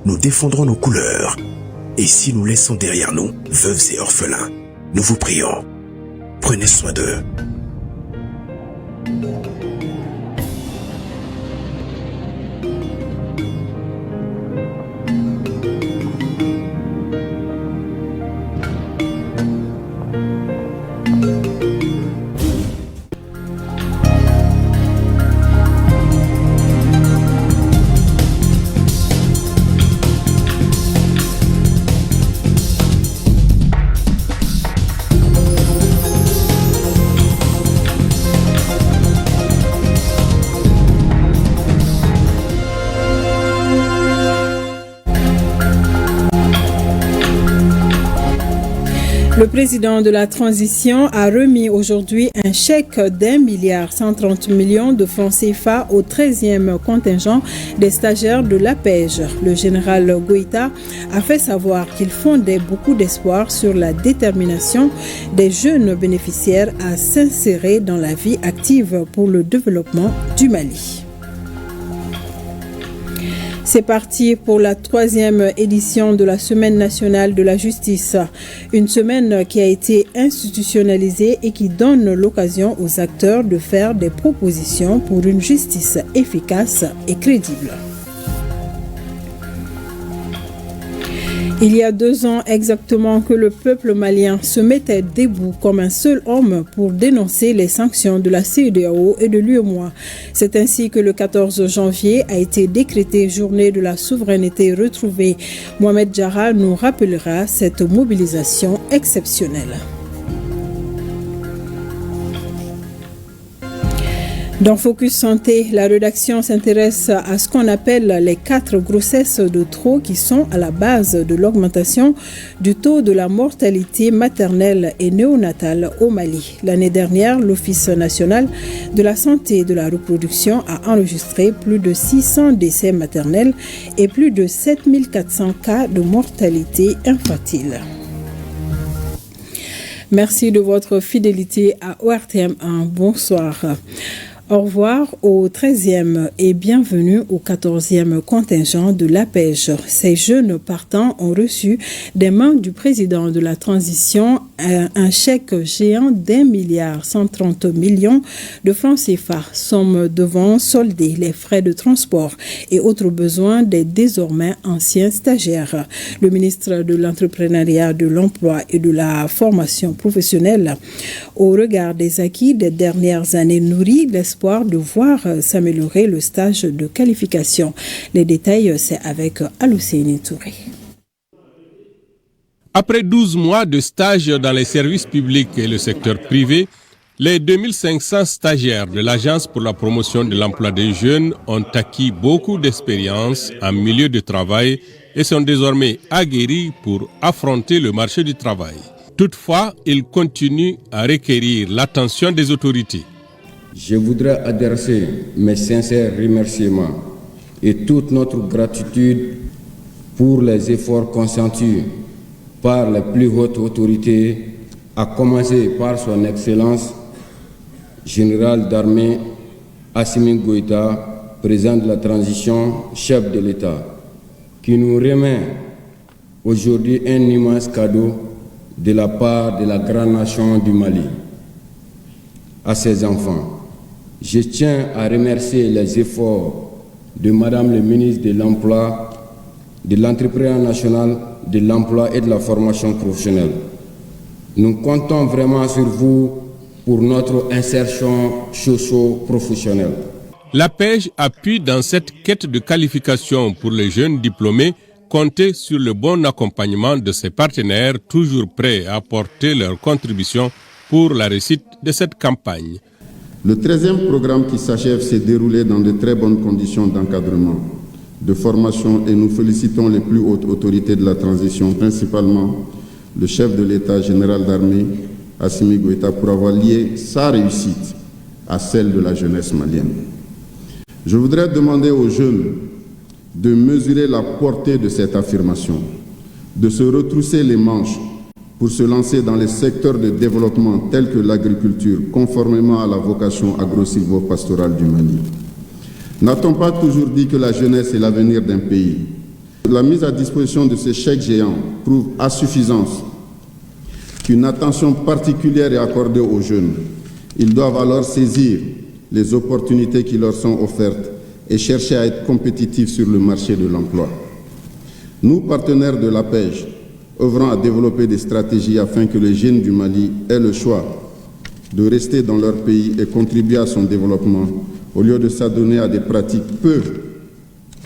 nous défendrons nos couleurs. Et si nous laissons derrière nous veuves et orphelins, nous vous prions, prenez soin d'eux. Le président de la transition a remis aujourd'hui un chèque d'1,130 milliard de francs CFA au 13e contingent des stagiaires de l'APEJ. Le général Goïta a fait savoir qu'il fondait beaucoup d'espoir sur la détermination des jeunes bénéficiaires à s'insérer dans la vie active pour le développement du Mali. C'est parti pour la 3e édition de la Semaine nationale de la justice. Une semaine qui a été institutionnalisée et qui donne l'occasion aux acteurs de faire des propositions pour une justice efficace et crédible. Il y a 2 ans exactement que le peuple malien se mettait debout comme un seul homme pour dénoncer les sanctions de la CEDEAO et de l'UEMOA. C'est ainsi que le 14 janvier a été décrété journée de la souveraineté retrouvée. Mohamed Jara nous rappellera cette mobilisation exceptionnelle. Dans Focus Santé, la rédaction s'intéresse à ce qu'on appelle les 4 grossesses de trop qui sont à la base de l'augmentation du taux de la mortalité maternelle et néonatale au Mali. L'année dernière, l'Office national de la santé et de la reproduction a enregistré plus de 600 décès maternels et plus de 7400 cas de mortalité infantile. Merci de votre fidélité à ORTM1. Bonsoir. Au revoir au 13e et bienvenue au 14e contingent de l'APEJ. Ces jeunes partants ont reçu des mains du président de la transition un chèque géant d'1,130 milliard de francs CFA, somme devant solder les frais de transport et autres besoins des désormais anciens stagiaires. Le ministre de l'Entrepreneuriat, de l'Emploi et de la Formation professionnelle, au regard des acquis des dernières années, nourrit l'espoir de voir s'améliorer le stage de qualification. Les détails, c'est avec Alousseni Touré. Après 12 mois de stage dans les services publics et le secteur privé, les 2500 stagiaires de l'Agence pour la promotion de l'emploi des jeunes ont acquis beaucoup d'expérience en milieu de travail et sont désormais aguerris pour affronter le marché du travail. Toutefois, ils continuent à requérir l'attention des autorités. Je voudrais adresser mes sincères remerciements et toute notre gratitude pour les efforts consentis par les plus hautes autorités, à commencer par son Excellence général d'armée Assimi Goïta, président de la transition, chef de l'État, qui nous remet aujourd'hui un immense cadeau de la part de la grande nation du Mali. À ses enfants, je tiens à remercier les efforts de Madame le ministre de l'Emploi, de l'Entrepreneuriat national, de l'Emploi et de la Formation professionnelle. Nous comptons vraiment sur vous pour notre insertion socio-professionnelle. L'APEJ appuie dans cette quête de qualification pour les jeunes diplômés, compter sur le bon accompagnement de ses partenaires, toujours prêts à apporter leur contribution pour la réussite de cette campagne. Le 13e programme qui s'achève s'est déroulé dans de très bonnes conditions d'encadrement, de formation, et nous félicitons les plus hautes autorités de la transition, principalement le chef de l'État général d'armée, Assimi Goïta, pour avoir lié sa réussite à celle de la jeunesse malienne. Je voudrais demander aux jeunes de mesurer la portée de cette affirmation, de se retrousser les manches pour se lancer dans les secteurs de développement tels que l'agriculture, conformément à la vocation agro-silvo-pastorale du Mali. N'a-t-on pas toujours dit que la jeunesse est l'avenir d'un pays? La mise à disposition de ces chèques géants prouve à suffisance qu'une attention particulière est accordée aux jeunes. Ils doivent alors saisir les opportunités qui leur sont offertes et chercher à être compétitifs sur le marché de l'emploi. Nous, partenaires de l'APEJ, œuvrons à développer des stratégies afin que les jeunes du Mali aient le choix de rester dans leur pays et contribuer à son développement au lieu de s'adonner à des pratiques peu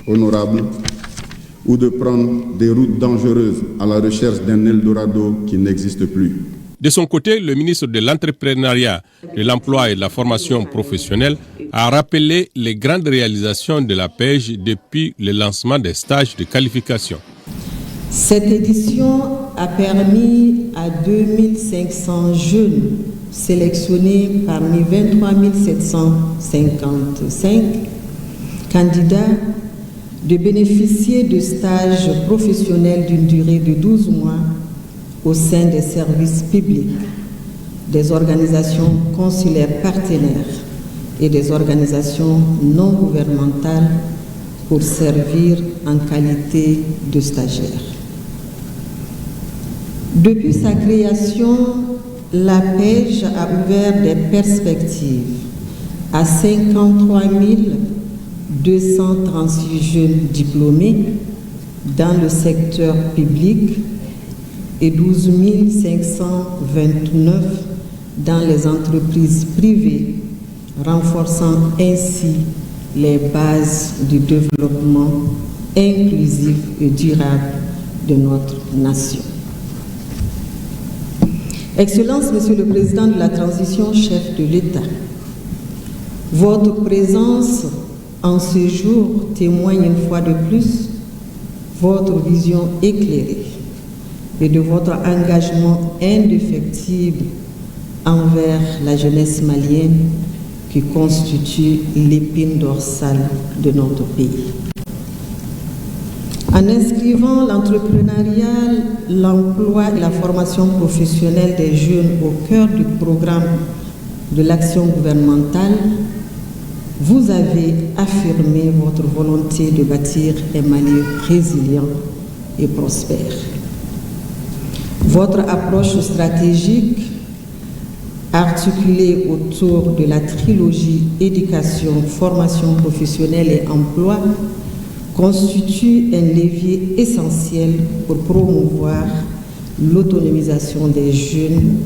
honorables ou de prendre des routes dangereuses à la recherche d'un Eldorado qui n'existe plus. De son côté, le ministre de l'Entrepreneuriat, de l'Emploi et de la Formation professionnelle a rappelé les grandes réalisations de la PEJ depuis le lancement des stages de qualification. Cette édition a permis à 2500 jeunes sélectionnés parmi 23 755 candidats de bénéficier de stages professionnels d'une durée de 12 mois au sein des services publics, des organisations consulaires partenaires et des organisations non gouvernementales pour servir en qualité de stagiaires. Depuis sa création, la PEJ a ouvert des perspectives à 53 236 jeunes diplômés dans le secteur public et 12 529 dans les entreprises privées, renforçant ainsi les bases du développement inclusif et durable de notre nation. Excellences, Monsieur le Président de la Transition, chef de l'État, votre présence en ce jour témoigne une fois de plus votre vision éclairée et de votre engagement indéfectible envers la jeunesse malienne qui constitue l'épine dorsale de notre pays. En inscrivant l'entrepreneuriat, l'emploi et la formation professionnelle des jeunes au cœur du programme de l'action gouvernementale, vous avez affirmé votre volonté de bâtir un Mali résilient et prospère. Votre approche stratégique, articulée autour de la trilogie éducation, formation professionnelle et emploi, constitue un levier essentiel pour promouvoir l'autonomisation des jeunes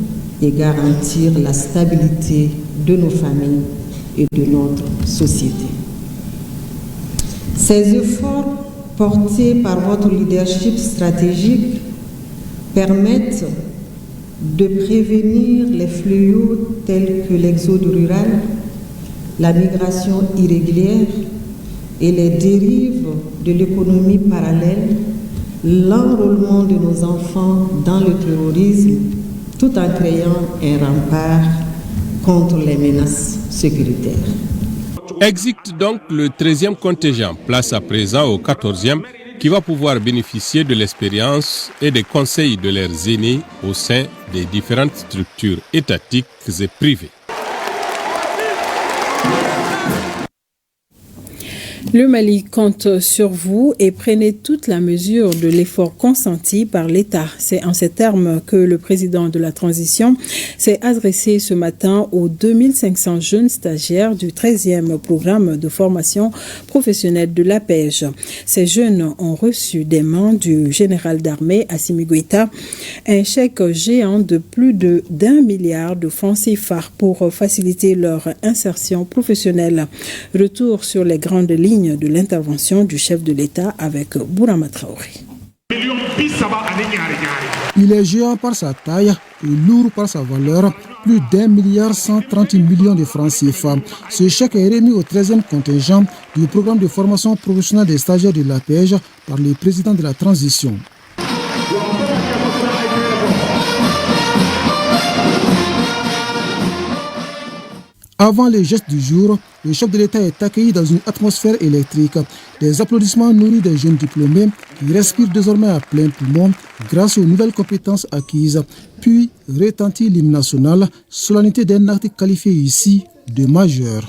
et garantir la stabilité de nos familles et de notre société. Ces efforts portés par votre leadership stratégique permettent de prévenir les fléaux tels que l'exode rural, la migration irrégulière et les dérives de l'économie parallèle, l'enrôlement de nos enfants dans le terrorisme, tout en créant un rempart contre les menaces sécuritaires. Exit donc le 13e contingent, place à présent au 14e, qui va pouvoir bénéficier de l'expérience et des conseils de leurs aînés au sein des différentes structures étatiques et privées. Le Mali compte sur vous et prenez toute la mesure de l'effort consenti par l'État. C'est en ces termes que le président de la transition s'est adressé ce matin aux 2500 jeunes stagiaires du 13e programme de formation professionnelle de l'APEJ. Ces jeunes ont reçu des mains du général d'armée Assimi Goïta un chèque géant de plus d'1 milliard de francs CFA pour faciliter leur insertion professionnelle. Retour sur les grandes lignes de l'intervention du chef de l'État avec Bourama Traoré. Il est géant par sa taille et lourd par sa valeur, plus d'1 milliard 130 millions de francs CFA. Ce chèque est remis au 13e contingent du programme de formation professionnelle des stagiaires de l'APEJ par le président de la transition. Avant les gestes du jour, le chef de l'État est accueilli dans une atmosphère électrique. Des applaudissements nourris des jeunes diplômés qui respirent désormais à plein poumon grâce aux nouvelles compétences acquises. Puis retentit l'hymne national, solennité d'un acte qualifié ici de majeur.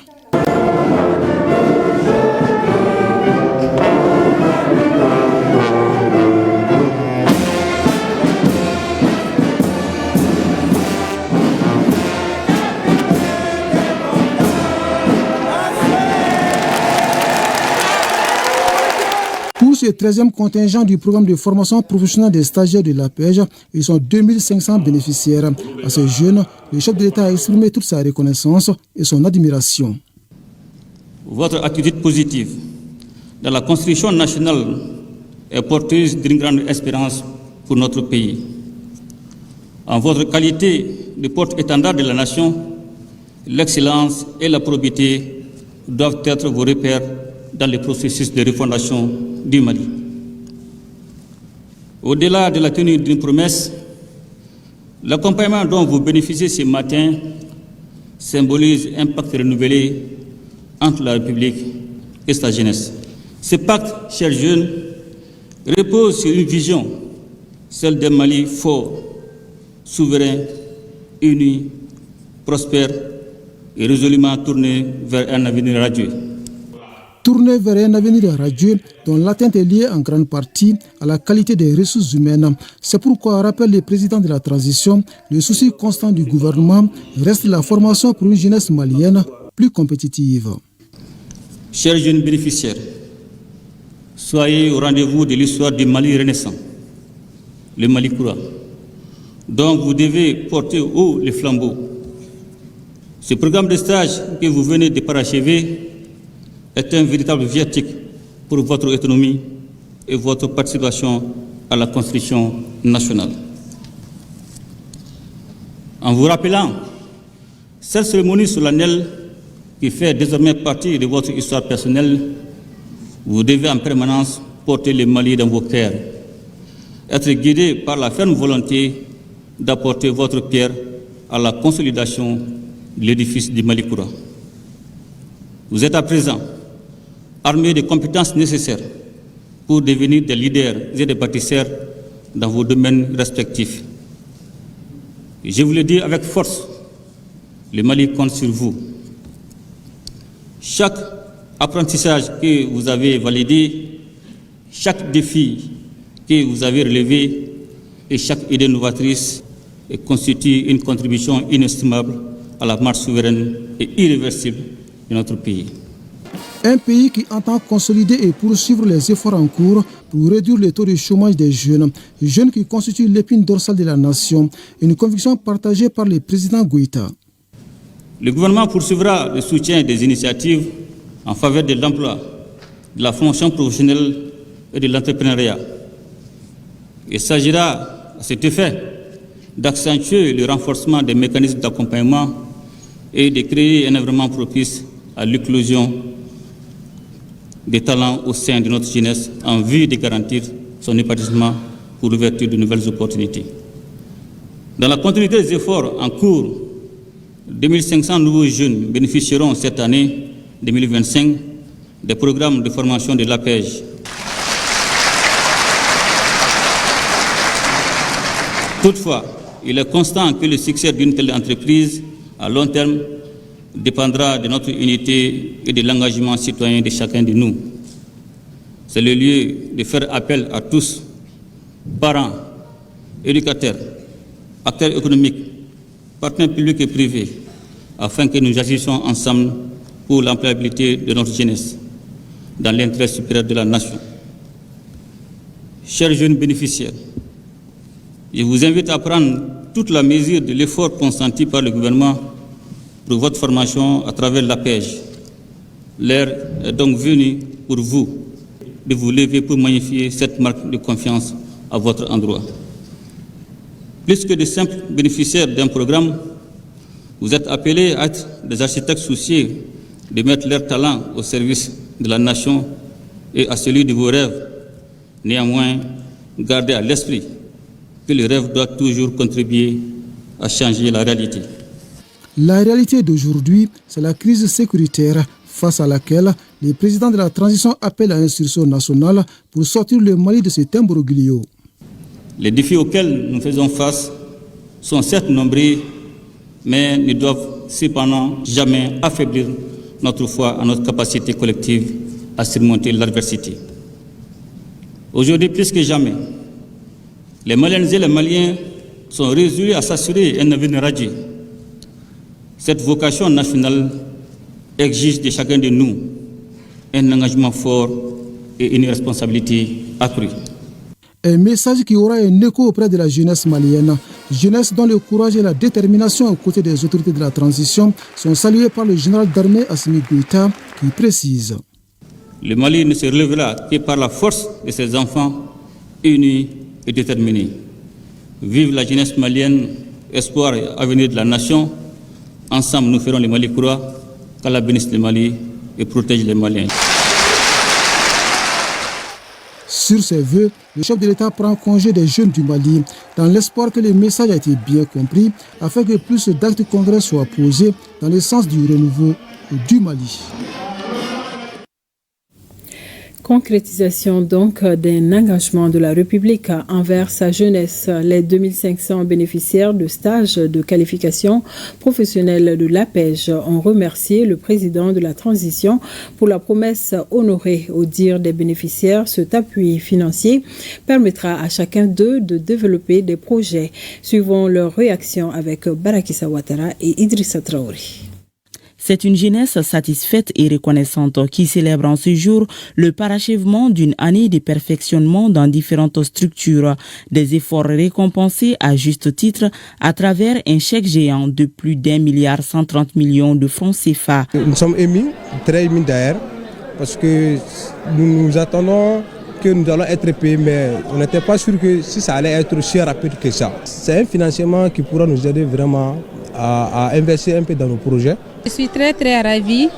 ce 13e contingent du programme de formation professionnelle des stagiaires de l'APEJ, ils sont 2500 bénéficiaires. À ces jeunes, le chef de l'État a exprimé toute sa reconnaissance et son admiration. Votre attitude positive dans la construction nationale est porteuse d'une grande espérance pour notre pays. En votre qualité de porte-étendard de la nation, l'excellence et la probité doivent être vos repères dans le processus de refondation du Mali. Au-delà de la tenue d'une promesse, l'accompagnement dont vous bénéficiez ce matin symbolise un pacte renouvelé entre la République et sa jeunesse. Ce pacte, chers jeunes, repose sur une vision, celle d'un Mali fort, souverain, uni, prospère et résolument tourné vers un avenir radieux. Tourné vers un avenir radieux dont l'atteinte est liée en grande partie à la qualité des ressources humaines. C'est pourquoi, rappelle le président de la transition, le souci constant du gouvernement reste la formation pour une jeunesse malienne plus compétitive. Chers jeunes bénéficiaires, soyez au rendez-vous de l'histoire du Mali renaissant, le Mali courant, dont vous devez porter haut les flambeaux. Ce programme de stage que vous venez de parachever est un véritable viatique pour votre autonomie et votre participation à la construction nationale. En vous rappelant cette cérémonie solennelle qui fait désormais partie de votre histoire personnelle, vous devez en permanence porter le Mali dans vos cœurs, être guidé par la ferme volonté d'apporter votre pierre à la consolidation de l'édifice du Mali courant. Vous êtes à présent armés des compétences nécessaires pour devenir des leaders et des bâtisseurs dans vos domaines respectifs. Et je vous le dis avec force, le Mali compte sur vous. Chaque apprentissage que vous avez validé, chaque défi que vous avez relevé et chaque idée novatrice constitue une contribution inestimable à la marche souveraine et irréversible de notre pays. Un pays qui entend consolider et poursuivre les efforts en cours pour réduire le taux de chômage des jeunes qui constituent l'épine dorsale de la nation, une conviction partagée par le président Goïta. Le gouvernement poursuivra le soutien des initiatives en faveur de l'emploi, de la formation professionnelle et de l'entrepreneuriat. Il s'agira à cet effet d'accentuer le renforcement des mécanismes d'accompagnement et de créer un environnement propice à l'éclosion des talents au sein de notre jeunesse en vue de garantir son épanouissement pour l'ouverture de nouvelles opportunités. Dans la continuité des efforts en cours, 2500 nouveaux jeunes bénéficieront cette année 2025 des programmes de formation de l'APEJ. Toutefois, il est constant que le succès d'une telle entreprise à long terme dépendra de notre unité et de l'engagement citoyen de chacun de nous. C'est le lieu de faire appel à tous, parents, éducateurs, acteurs économiques, partenaires publics et privés, afin que nous agissions ensemble pour l'employabilité de notre jeunesse, dans l'intérêt supérieur de la nation. Chers jeunes bénéficiaires, je vous invite à prendre toute la mesure de l'effort consenti par le gouvernement pour votre formation à travers l'APEJ. L'heure est donc venue pour vous de vous lever pour magnifier cette marque de confiance à votre endroit. Plus que de simples bénéficiaires d'un programme, vous êtes appelés à être des architectes soucieux de mettre leur talent au service de la nation et à celui de vos rêves. Néanmoins, gardez à l'esprit que le rêve doit toujours contribuer à changer la réalité. La réalité d'aujourd'hui, c'est la crise sécuritaire face à laquelle le président de la transition appelle à un sursaut national pour sortir le Mali de cet imbroglio. Les défis auxquels nous faisons face sont certes nombreux, mais ne doivent cependant jamais affaiblir notre foi en notre capacité collective à surmonter l'adversité. Aujourd'hui, plus que jamais, les Maliennes et les Maliens sont résolus à s'assurer un avenir radieux. Cette vocation nationale exige de chacun de nous un engagement fort et une responsabilité accrue. Un message qui aura un écho auprès de la jeunesse malienne. Jeunesse dont le courage et la détermination aux côtés des autorités de la transition sont salués par le général d'armée Assimi Goïta qui précise. Le Mali ne se relèvera que par la force de ses enfants unis et déterminés. Vive la jeunesse malienne, espoir et avenir de la nation. Ensemble, nous ferons le Mali croix, qu'Allah bénisse le Mali et protège les Maliens. Sur ces vœux, le chef de l'État prend congé des jeunes du Mali, dans l'espoir que le message a été bien compris, afin que plus d'actes concrets soient posés dans le sens du renouveau du Mali. Concrétisation donc d'un engagement de la République envers sa jeunesse. Les 2500 bénéficiaires de stages de qualification professionnelle de l'APEJ ont remercié le président de la transition pour la promesse honorée. Au dire des bénéficiaires, cet appui financier permettra à chacun d'eux de développer des projets. Suivons leur réaction avec Barakissa Ouattara et Idrissa Traoré. C'est une jeunesse satisfaite et reconnaissante qui célèbre en ce jour le parachèvement d'une année de perfectionnement dans différentes structures, des efforts récompensés à juste titre à travers un chèque géant de plus d'1,130 milliard de francs CFA. Nous sommes émus, très émus d'ailleurs, parce que nous nous attendons que nous allons être payés, mais on n'était pas sûr que si ça allait être aussi rapide que ça. C'est un financement qui pourra nous aider vraiment à investir un peu dans nos projets. Je suis très ravie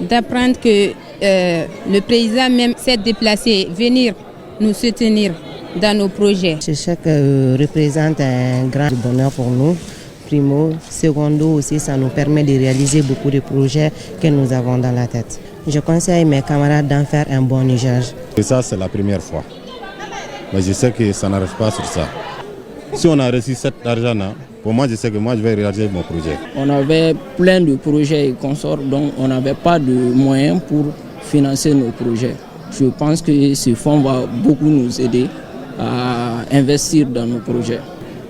d'apprendre que le président même s'est déplacé, venir nous soutenir dans nos projets. Ce chèque représente un grand bonheur pour nous. Primo, secondo aussi, ça nous permet de réaliser beaucoup de projets que nous avons dans la tête. Je conseille mes camarades d'en faire un bon usage. Et ça, c'est la première fois. Mais je sais que ça n'arrive pas sur ça. Si on a reçu cet argent-là, pour moi, je sais que moi, je vais réaliser mon projet. On avait plein de projets et consorts, donc on n'avait pas de moyens pour financer nos projets. Je pense que ce fonds va beaucoup nous aider à investir dans nos projets.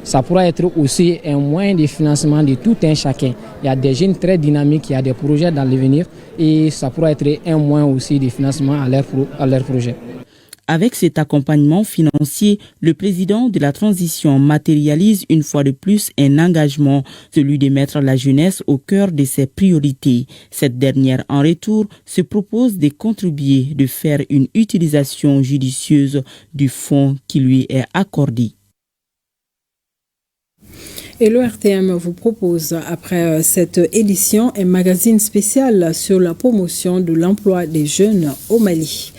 Ça pourra être aussi un moyen de financement de tout un chacun. Il y a des jeunes très dynamiques, il y a des projets dans l'avenir et ça pourra être un moyen aussi de financement à leur projet. Avec cet accompagnement financier, le président de la transition matérialise une fois de plus un engagement, celui de mettre la jeunesse au cœur de ses priorités. Cette dernière, en retour, se propose de contribuer, de faire une utilisation judicieuse du fonds qui lui est accordé. Et l'ORTM vous propose, après cette édition, un magazine spécial sur la promotion de l'emploi des jeunes au Mali.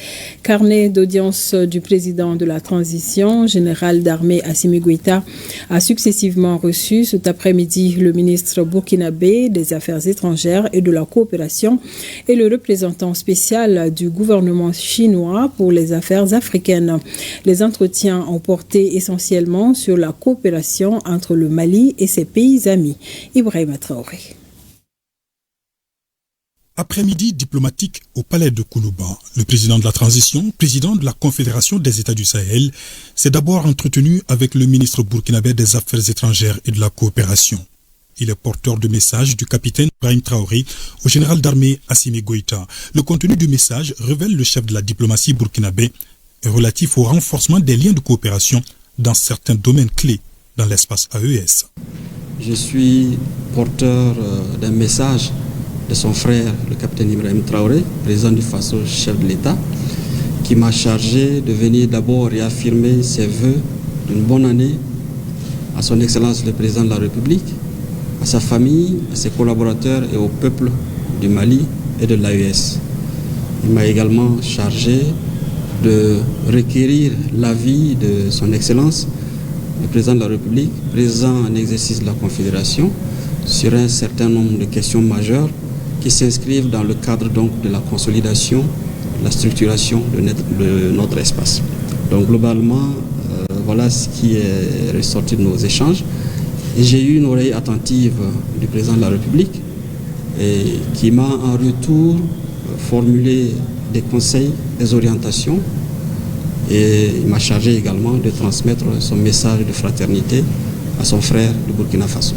Carnet d'audience du président de la transition, général d'armée Assimi Goïta, a successivement reçu cet après-midi le ministre burkinabé des Affaires étrangères et de la coopération et le représentant spécial du gouvernement chinois pour les affaires africaines. Les entretiens ont porté essentiellement sur la coopération entre le Mali et ses pays amis. Ibrahima Traoré. Après-midi diplomatique au palais de Koulouba, le président de la transition, président de la Confédération des États du Sahel, s'est d'abord entretenu avec le ministre burkinabé des Affaires étrangères et de la coopération. Il est porteur de message du capitaine Ibrahim Traoré au général d'armée Assimi Goïta. Le contenu du message révèle le chef de la diplomatie burkinabé est relatif au renforcement des liens de coopération dans certains domaines clés dans l'espace AES. Je suis porteur d'un message de son frère, le capitaine Ibrahim Traoré, président du Faso, chef de l'État, qui m'a chargé de venir d'abord réaffirmer ses vœux d'une bonne année à son Excellence le président de la République, à sa famille, à ses collaborateurs et au peuple du Mali et de l'AES. Il m'a également chargé de requérir l'avis de son Excellence le président de la République, président en exercice de la Confédération, sur un certain nombre de questions majeures qui s'inscrivent dans le cadre donc de la consolidation, de la structuration de notre espace. Donc globalement, voilà ce qui est ressorti de nos échanges. Et j'ai eu une oreille attentive du président de la République et qui m'a en retour formulé des conseils, des orientations. Et il m'a chargé également de transmettre son message de fraternité à son frère du Burkina Faso.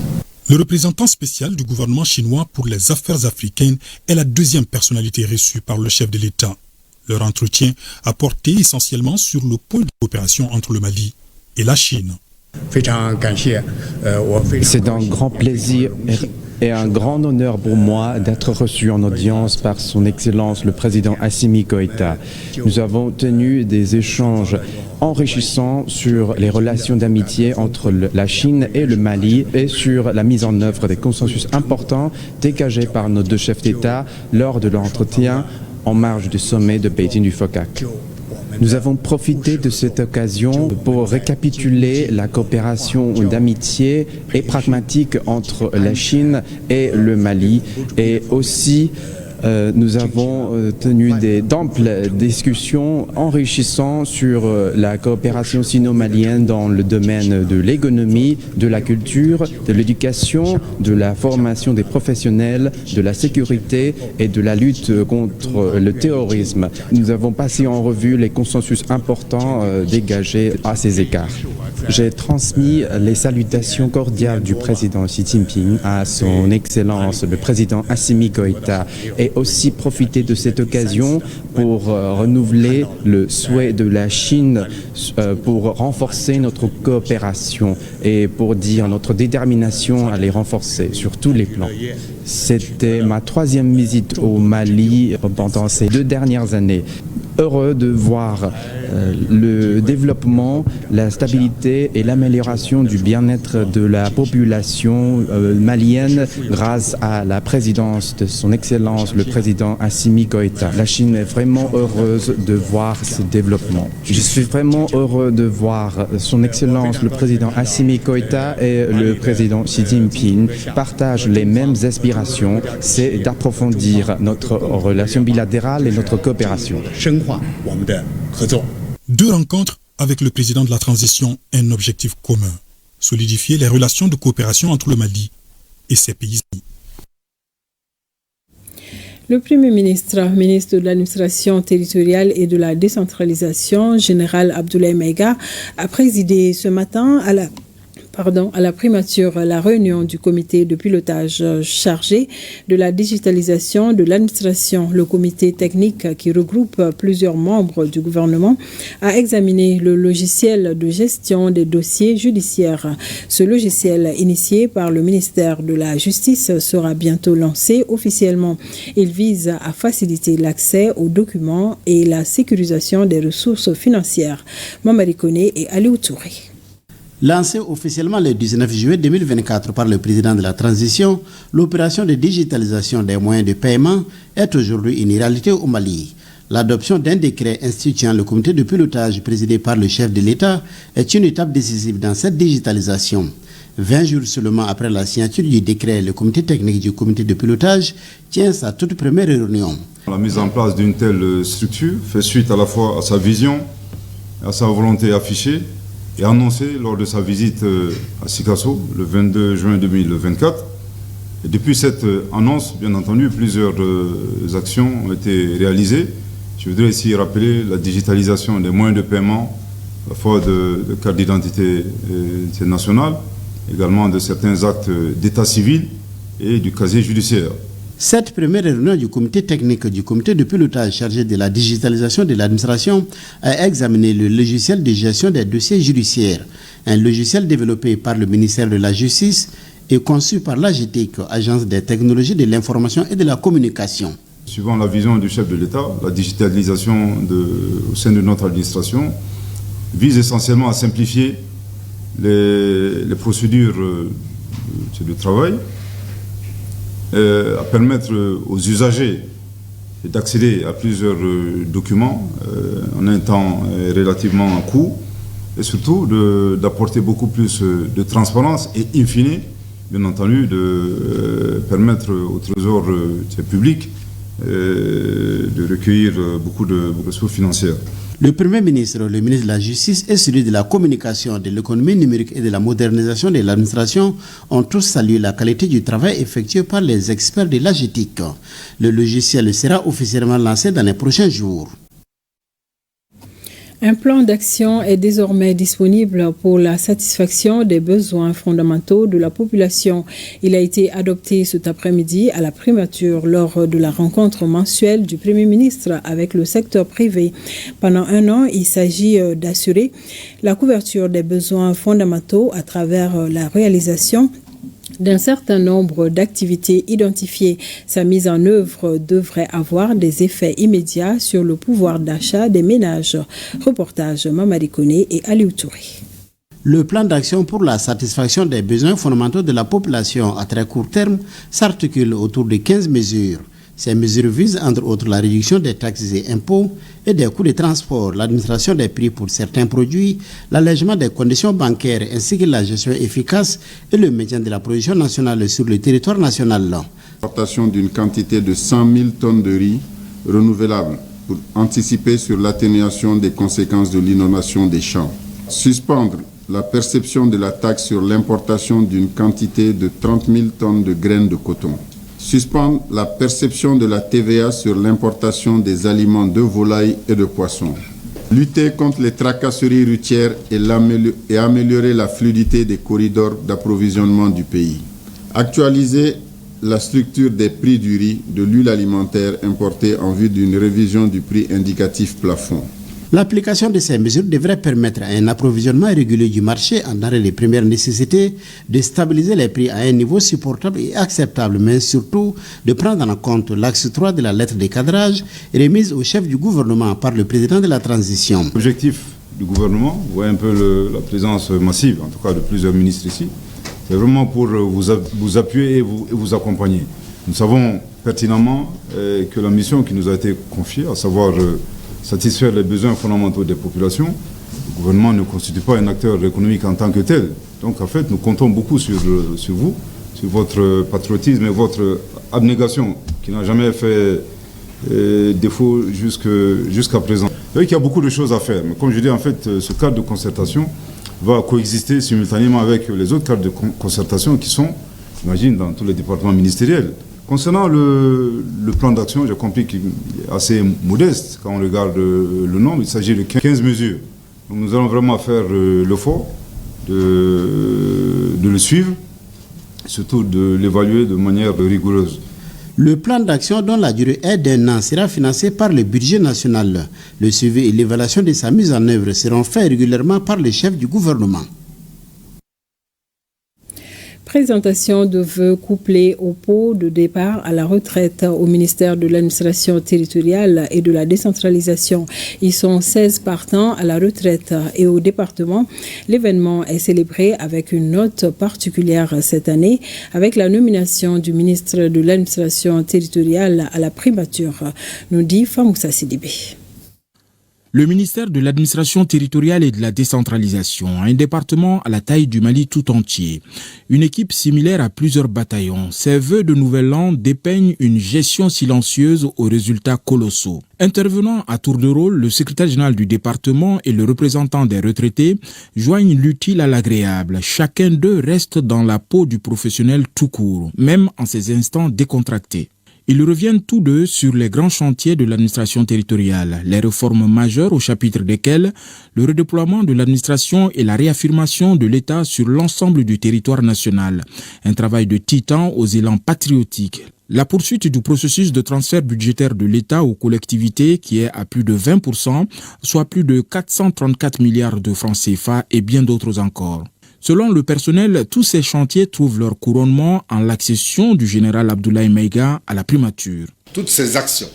Le représentant spécial du gouvernement chinois pour les affaires africaines est la deuxième personnalité reçue par le chef de l'État. Leur entretien a porté essentiellement sur le point de coopération entre le Mali et la Chine. C'est un grand plaisir et un grand honneur pour moi d'être reçu en audience par son Excellence le Président Assimi Goïta. Nous avons tenu des échanges enrichissants sur les relations d'amitié entre la Chine et le Mali et sur la mise en œuvre des consensus importants dégagés par nos deux chefs d'État lors de l'entretien en marge du sommet de Beijing du FOCAC. Nous avons profité de cette occasion pour récapituler la coopération d'amitié et pragmatique entre la Chine et le Mali et aussi nous avons tenu d'amples discussions enrichissantes sur la coopération sino-malienne dans le domaine de l'économie, de la culture, de l'éducation, de la formation des professionnels, de la sécurité et de la lutte contre le terrorisme. Nous avons passé en revue les consensus importants dégagés à ces égards. J'ai transmis les salutations cordiales du président Xi Jinping à son Excellence le président Assimi Goïta et aussi profiter de cette occasion pour renouveler le souhait de la Chine pour renforcer notre coopération et pour dire notre détermination à les renforcer sur tous les plans. C'était ma 3e visite au Mali pendant ces 2 dernières années. Heureux de voir le développement, la stabilité et l'amélioration du bien-être de la population malienne grâce à la présidence de son Excellence le président Assimi Goïta. La Chine est vraiment heureuse de voir ce développement. Je suis vraiment heureux de voir son Excellence le président Assimi Goïta et le président Xi Jinping partagent les mêmes aspirations, c'est d'approfondir notre relation bilatérale et notre coopération. 2 rencontres avec le président de la transition, un objectif commun, solidifier les relations de coopération entre le Mali et ses pays amis. Le Premier ministre, ministre de l'administration territoriale et de la décentralisation, général Abdoulaye Maïga, a présidé ce matin à la primature la réunion du comité de pilotage chargé de la digitalisation de l'administration. Le comité technique qui regroupe plusieurs membres du gouvernement a examiné le logiciel de gestion des dossiers judiciaires. Ce logiciel, initié par le ministère de la Justice, sera bientôt lancé officiellement. Il vise à faciliter l'accès aux documents et la sécurisation des ressources financières. Mamadi Koné et Aliou Touré. Lancé officiellement le 19 juillet 2024 par le président de la transition, l'opération de digitalisation des moyens de paiement est aujourd'hui une réalité au Mali. L'adoption d'un décret instituant le comité de pilotage présidé par le chef de l'État est une étape décisive dans cette digitalisation. 20 jours seulement après la signature du décret, le comité technique du comité de pilotage tient sa toute première réunion. La mise en place d'une telle structure fait suite à la fois à sa vision et à sa volonté affichée et annoncé lors de sa visite à Sikasso le 22 juin 2024. Et depuis cette annonce, bien entendu, plusieurs actions ont été réalisées. Je voudrais ici rappeler la digitalisation des moyens de paiement, à la fois de carte d'identité nationale, également de certains actes d'état civil et du casier judiciaire. Cette première réunion du comité technique du comité de pilotage chargé de la digitalisation de l'administration a examiné le logiciel de gestion des dossiers judiciaires, un logiciel développé par le ministère de la Justice et conçu par l'AGTIC, Agence des technologies de l'information et de la communication. Suivant la vision du chef de l'État, la digitalisation au sein de notre administration vise essentiellement à simplifier les procédures de travail, à permettre aux usagers d'accéder à plusieurs documents en un temps relativement court et surtout d'apporter beaucoup plus de transparence et in fine, bien entendu, de permettre au trésor public de recueillir beaucoup de ressources financières. Le Premier ministre, le ministre de la Justice et celui de la communication, de l'économie numérique et de la modernisation de l'administration ont tous salué la qualité du travail effectué par les experts de l'AGTIC. Le logiciel sera officiellement lancé dans les prochains jours. Un plan d'action est désormais disponible pour la satisfaction des besoins fondamentaux de la population. Il a été adopté cet après-midi à la primature lors de la rencontre mensuelle du Premier ministre avec le secteur privé. Pendant un an, il s'agit d'assurer la couverture des besoins fondamentaux à travers la réalisation d'un certain nombre d'activités identifiées. Sa mise en œuvre devrait avoir des effets immédiats sur le pouvoir d'achat des ménages. Reportage Mamadi Koné et Aliou Touré. Le plan d'action pour la satisfaction des besoins fondamentaux de la population à très court terme s'articule autour de 15 mesures. Ces mesures visent entre autres la réduction des taxes et impôts et des coûts de transport, l'administration des prix pour certains produits, l'allègement des conditions bancaires ainsi que la gestion efficace et le maintien de la production nationale sur le territoire national. L'importation d'une quantité de 100 000 tonnes de riz renouvelable pour anticiper sur l'atténuation des conséquences de l'inondation des champs. Suspendre la perception de la taxe sur l'importation d'une quantité de 30 000 tonnes de graines de coton. Suspendre la perception de la TVA sur l'importation des aliments de volaille et de poissons. Lutter contre les tracasseries routières et améliorer la fluidité des corridors d'approvisionnement du pays. Actualiser la structure des prix du riz, de l'huile alimentaire importée en vue d'une révision du prix indicatif plafond. L'application de ces mesures devrait permettre à un approvisionnement régulier du marché en denrées de première nécessité, de stabiliser les prix à un niveau supportable et acceptable, mais surtout de prendre en compte l'axe 3 de la lettre de cadrage remise au chef du gouvernement par le président de la transition. L'objectif du gouvernement, vous voyez un peu la présence massive, en tout cas de plusieurs ministres ici, c'est vraiment pour vous appuyer et vous accompagner. Nous savons pertinemment que la mission qui nous a été confiée, à savoir satisfaire les besoins fondamentaux des populations, le gouvernement ne constitue pas un acteur économique en tant que tel. Donc en fait, nous comptons beaucoup sur vous, sur votre patriotisme et votre abnégation qui n'a jamais fait défaut jusqu'à présent. Vous voyez qu'il y a beaucoup de choses à faire, mais comme je dis, en fait, ce cadre de concertation va coexister simultanément avec les autres cadres de concertation qui sont, j'imagine, dans tous les départements ministériels. Concernant le plan d'action, j'ai compris qu'il est assez modeste quand on regarde le nombre. Il s'agit de 15 mesures. Donc nous allons vraiment faire l'effort de le suivre, surtout de l'évaluer de manière rigoureuse. Le plan d'action dont la durée est d'un an sera financé par le budget national. Le suivi et l'évaluation de sa mise en œuvre seront faits régulièrement par le chef du gouvernement. Présentation de vœux couplés au pot de départ à la retraite au ministère de l'administration territoriale et de la décentralisation. Ils sont 16 partants à la retraite et au département. L'événement est célébré avec une note particulière cette année avec la nomination du ministre de l'administration territoriale à la primature, nous dit Famoussa Sidibé. Le ministère de l'administration territoriale et de la décentralisation a un département à la taille du Mali tout entier. Une équipe similaire à plusieurs bataillons. Ces vœux de nouvel an dépeignent une gestion silencieuse aux résultats colossaux. Intervenant à tour de rôle, le secrétaire général du département et le représentant des retraités joignent l'utile à l'agréable. Chacun d'eux reste dans la peau du professionnel tout court, même en ces instants décontractés. Ils reviennent tous deux sur les grands chantiers de l'administration territoriale, les réformes majeures au chapitre desquelles le redéploiement de l'administration et la réaffirmation de l'État sur l'ensemble du territoire national. Un travail de titan aux élans patriotiques. La poursuite du processus de transfert budgétaire de l'État aux collectivités qui est à plus de 20%, soit plus de 434 milliards de francs CFA et bien d'autres encore. Selon le personnel, tous ces chantiers trouvent leur couronnement en l'accession du général Abdoulaye Maïga à la primature. Toutes ces actions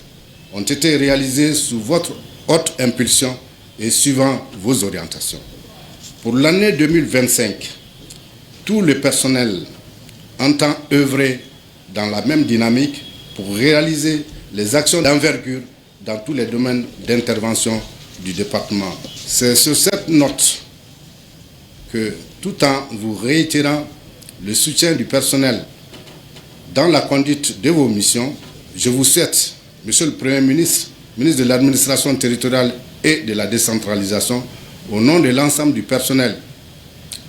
ont été réalisées sous votre haute impulsion et suivant vos orientations. Pour l'année 2025, tout le personnel entend œuvrer dans la même dynamique pour réaliser les actions d'envergure dans tous les domaines d'intervention du département. C'est sur cette note que, tout en vous réitérant le soutien du personnel dans la conduite de vos missions, je vous souhaite, Monsieur le Premier ministre, ministre de l'Administration territoriale et de la décentralisation, au nom de l'ensemble du personnel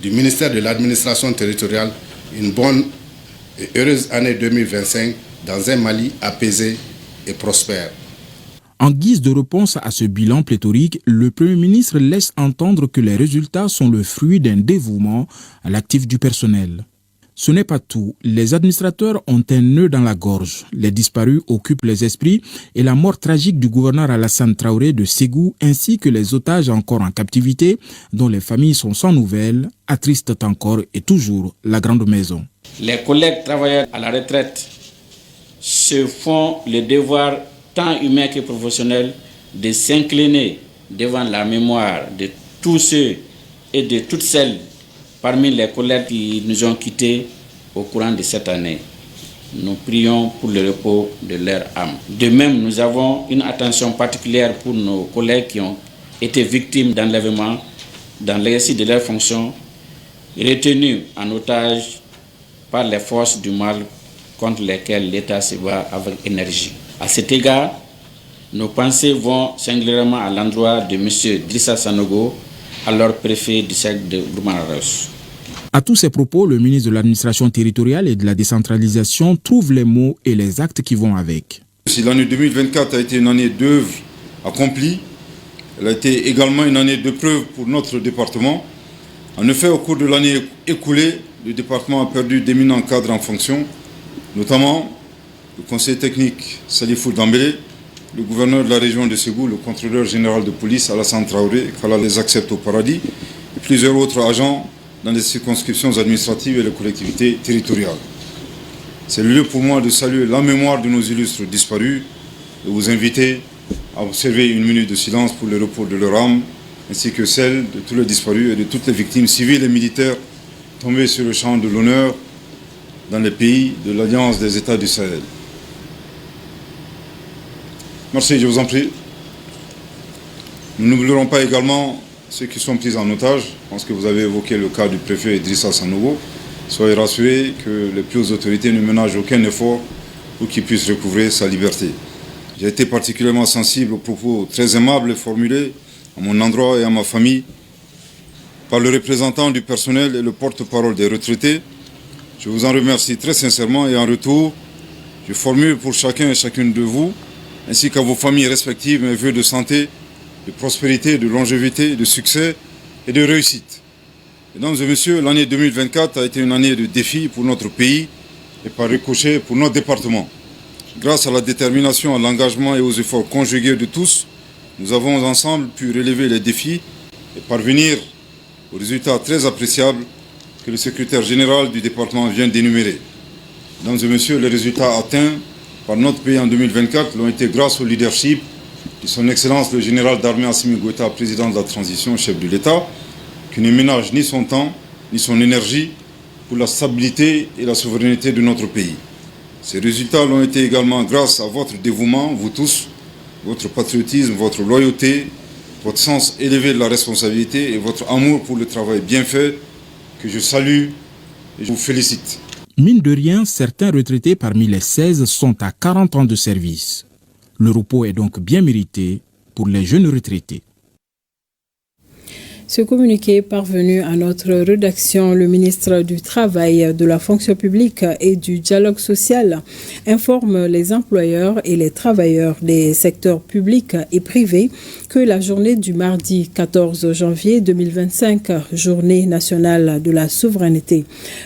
du ministère de l'Administration territoriale, une bonne et heureuse année 2025 dans un Mali apaisé et prospère. En guise de réponse à ce bilan pléthorique, le Premier ministre laisse entendre que les résultats sont le fruit d'un dévouement à l'actif du personnel. Ce n'est pas tout. Les administrateurs ont un nœud dans la gorge. Les disparus occupent les esprits et la mort tragique du gouverneur Alassane Traoré de Ségou ainsi que les otages encore en captivité, dont les familles sont sans nouvelles, attristent encore et toujours la grande maison. Les collègues travailleurs à la retraite se font le devoir tant humain que professionnel de s'incliner devant la mémoire de tous ceux et de toutes celles parmi les collègues qui nous ont quittés au courant de cette année. Nous prions pour le repos de leur âme. De même, nous avons une attention particulière pour nos collègues qui ont été victimes d'enlèvement dans l'exercice de leurs fonctions, retenus en otage par les forces du mal contre lesquelles l'État se bat avec énergie. À cet égard, nos pensées vont singulièrement à l'endroit de M. Drissa Sanogo, alors préfet du cercle de Gourmanaros. À tous ces propos, le ministre de l'Administration territoriale et de la décentralisation trouve les mots et les actes qui vont avec. Si l'année 2024 a été une année d'œuvre accomplie, elle a été également une année de preuve pour notre département. En effet, au cours de l'année écoulée, le département a perdu d'éminents cadres en fonction, notamment le conseiller technique Salifou Dambélé, le gouverneur de la région de Ségou, le contrôleur général de police Alassane Traoré, qu'Allah les accepte au paradis, et plusieurs autres agents dans les circonscriptions administratives et les collectivités territoriales. C'est le lieu pour moi de saluer la mémoire de nos illustres disparus et vous inviter à observer une minute de silence pour le repos de leur âme, ainsi que celle de tous les disparus et de toutes les victimes civiles et militaires tombées sur le champ de l'honneur dans les pays de l'Alliance des États du Sahel. Merci, je vous en prie. Nous n'oublierons pas également ceux qui sont pris en otage. Je pense que vous avez évoqué le cas du préfet Drissa Sanogo. Soyez rassurés que les plus hautes autorités ne ménagent aucun effort pour qu'il puisse recouvrer sa liberté. J'ai été particulièrement sensible aux propos très aimables formulés à mon endroit et à ma famille par le représentant du personnel et le porte-parole des retraités. Je vous en remercie très sincèrement et en retour, je formule pour chacun et chacune de vous, ainsi qu'à vos familles respectives, mes vœux de santé, de prospérité, de longévité, de succès et de réussite. Mesdames et messieurs, l'année 2024 a été une année de défis pour notre pays et par ricochet pour notre département. Grâce à la détermination, à l'engagement et aux efforts conjugués de tous, nous avons ensemble pu relever les défis et parvenir aux résultats très appréciables que le secrétaire général du département vient d'énumérer. Mesdames et messieurs, les résultats atteints par notre pays en 2024 l'ont été grâce au leadership de son Excellence le général d'armée Assimi Goïta, président de la transition, chef de l'État, qui ne ménage ni son temps ni son énergie pour la stabilité et la souveraineté de notre pays. Ces résultats l'ont été également grâce à votre dévouement, vous tous, votre patriotisme, votre loyauté, votre sens élevé de la responsabilité et votre amour pour le travail bien fait, que je salue et je vous félicite. Mine de rien, certains retraités parmi les 16 sont à 40 ans de service. Le repos est donc bien mérité pour les jeunes retraités. Ce communiqué parvenu à notre rédaction, le ministre du Travail, de la fonction publique et du dialogue social informe les employeurs et les travailleurs des secteurs publics et privés que la journée du mardi 14 janvier 2025, journée nationale de la souveraineté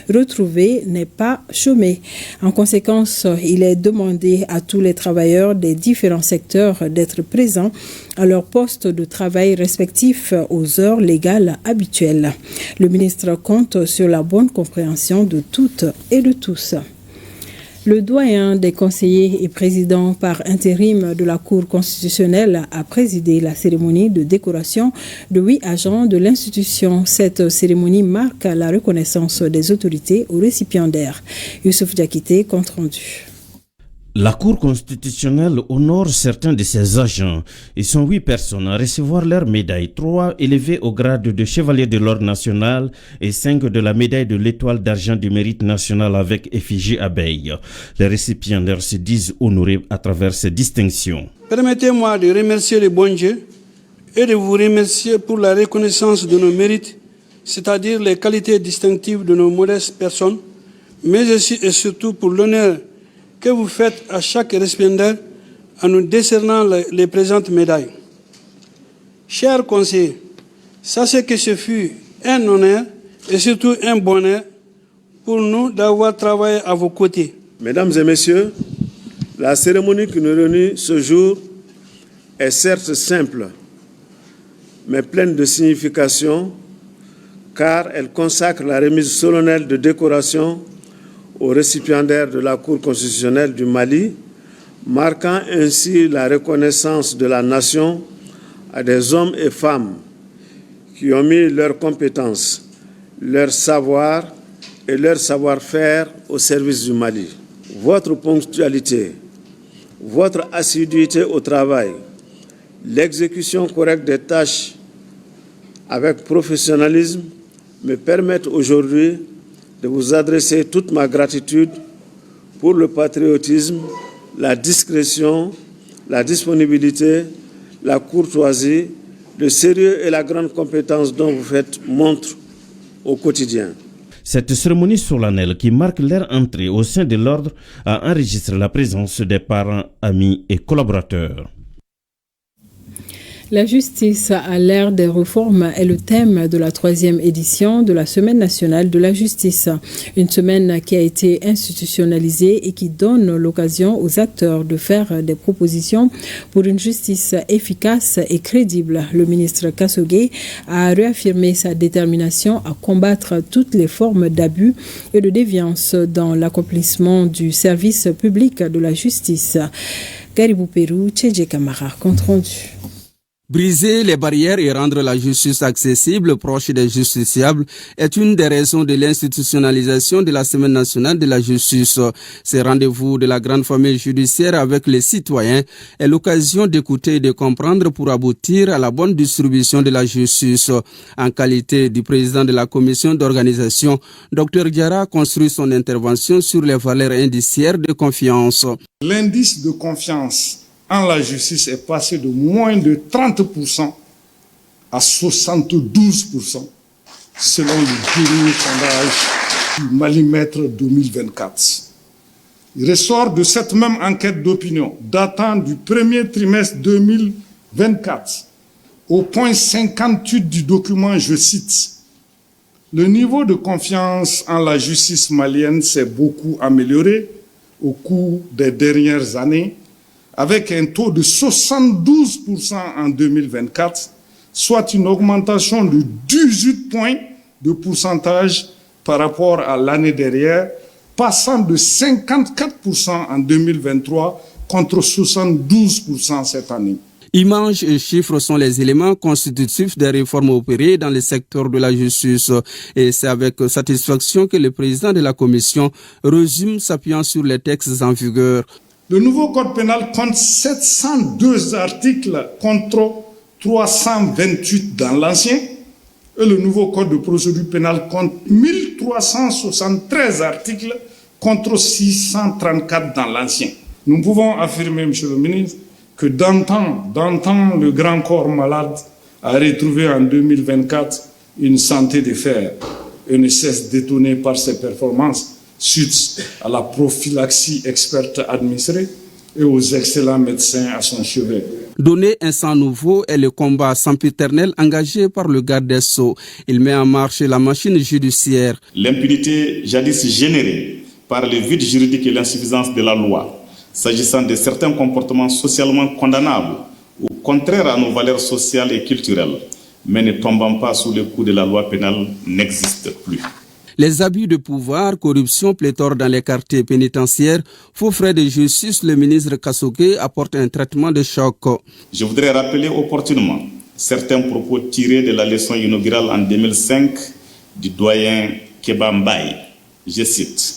retrouvée, n'est pas chômée. En conséquence, il est demandé à tous les travailleurs des différents secteurs d'être présents à leur poste de travail respectif aux heures légales habituelles. Le ministre compte sur la bonne compréhension de toutes et de tous. Le doyen des conseillers et président par intérim de la Cour constitutionnelle a présidé la cérémonie de décoration de 8 agents de l'institution. Cette cérémonie marque la reconnaissance des autorités aux récipiendaires. Youssouf Diakité, compte rendu. La Cour constitutionnelle honore certains de ses agents. Ils sont 8 personnes à recevoir leur médaille, 3 élevés au grade de chevalier de l'ordre national et 5 de la médaille de l'étoile d'argent du mérite national avec effigie abeille. Les récipiendaires se disent honorés à travers ces distinctions. Permettez-moi de remercier le bon Dieu et de vous remercier pour la reconnaissance de nos mérites, c'est-à-dire les qualités distinctives de nos modestes personnes, mais aussi et surtout pour l'honneur que vous faites à chaque récipiendaire en nous décernant les présentes médailles. Chers conseillers, sachez que ce fut un honneur et surtout un bonheur pour nous d'avoir travaillé à vos côtés. Mesdames et messieurs, la cérémonie qui nous réunit ce jour est certes simple, mais pleine de signification, car elle consacre la remise solennelle de décoration aux récipiendaires de la Cour constitutionnelle du Mali, marquant ainsi la reconnaissance de la nation à des hommes et femmes qui ont mis leurs compétences, leur savoir et leur savoir-faire au service du Mali. Votre ponctualité, votre assiduité au travail, l'exécution correcte des tâches avec professionnalisme me permettent aujourd'hui de vous adresser toute ma gratitude pour le patriotisme, la discrétion, la disponibilité, la courtoisie, le sérieux et la grande compétence dont vous faites montre au quotidien. Cette cérémonie solennelle qui marque leur entrée au sein de l'ordre a enregistré la présence des parents, amis et collaborateurs. La justice à l'ère des réformes est le thème de la 3e édition de la Semaine nationale de la justice. Une semaine qui a été institutionnalisée et qui donne l'occasion aux acteurs de faire des propositions pour une justice efficace et crédible. Le ministre Kassogué a réaffirmé sa détermination à combattre toutes les formes d'abus et de déviance dans l'accomplissement du service public de la justice. Garibou Pérou, Tchédje Kamara, compte rendu. Briser les barrières et rendre la justice accessible, proche des justiciables, est une des raisons de l'institutionnalisation de la Semaine nationale de la justice. Ces rendez-vous de la grande famille judiciaire avec les citoyens est l'occasion d'écouter et de comprendre pour aboutir à la bonne distribution de la justice. En qualité du président de la commission d'organisation, Dr Diarra construit son intervention sur les valeurs indiciaires de confiance. L'indice de confiance en la justice est passé de moins de 30% à 72% selon le dernier sondage du Malimètre 2024. Il ressort de cette même enquête d'opinion datant du premier trimestre 2024 au point 58 du document, je cite, « Le niveau de confiance en la justice malienne s'est beaucoup amélioré au cours des dernières années avec un taux de 72% en 2024, soit une augmentation de 18 points de pourcentage par rapport à l'année dernière, passant de 54% en 2023 contre 72% cette année. Images et chiffres sont les éléments constitutifs des réformes opérées dans le secteur de la justice. Et c'est avec satisfaction que le président de la commission résume s'appuyant sur les textes en vigueur. Le nouveau code pénal compte 702 articles contre 328 dans l'ancien. Et le nouveau code de procédure pénale compte 1373 articles contre 634 dans l'ancien. Nous pouvons affirmer, Monsieur le ministre, que d'antan, le grand corps malade a retrouvé en 2024 une santé de fer et ne cesse d'étonner par ses performances suite à la prophylaxie experte administrée et aux excellents médecins à son chevet. Donner un sang nouveau est le combat sempiternel engagé par le garde des Sceaux. Il met en marche la machine judiciaire. L'impunité jadis générée par le vide juridique et l'insuffisance de la loi, s'agissant de certains comportements socialement condamnables ou contraires à nos valeurs sociales et culturelles, mais ne tombant pas sous le coup de la loi pénale, n'existe plus. Les abus de pouvoir, corruption, pléthore dans les quartiers pénitentiaires, faux frais de justice, le ministre Kassogué apporte un traitement de choc. Je voudrais rappeler opportunément certains propos tirés de la leçon inaugurale en 2005 du doyen Kéba Mbaye. Je cite,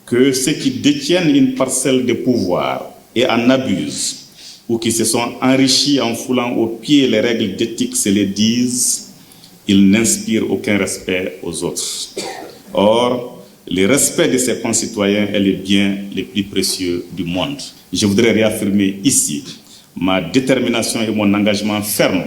que ceux qui détiennent une parcelle de pouvoir et en abusent, ou qui se sont enrichis en foulant aux pieds les règles d'éthique se les disent, ils n'inspirent aucun respect aux autres. Or, le respect de ses concitoyens est le bien le plus précieux du monde. Je voudrais réaffirmer ici ma détermination et mon engagement ferme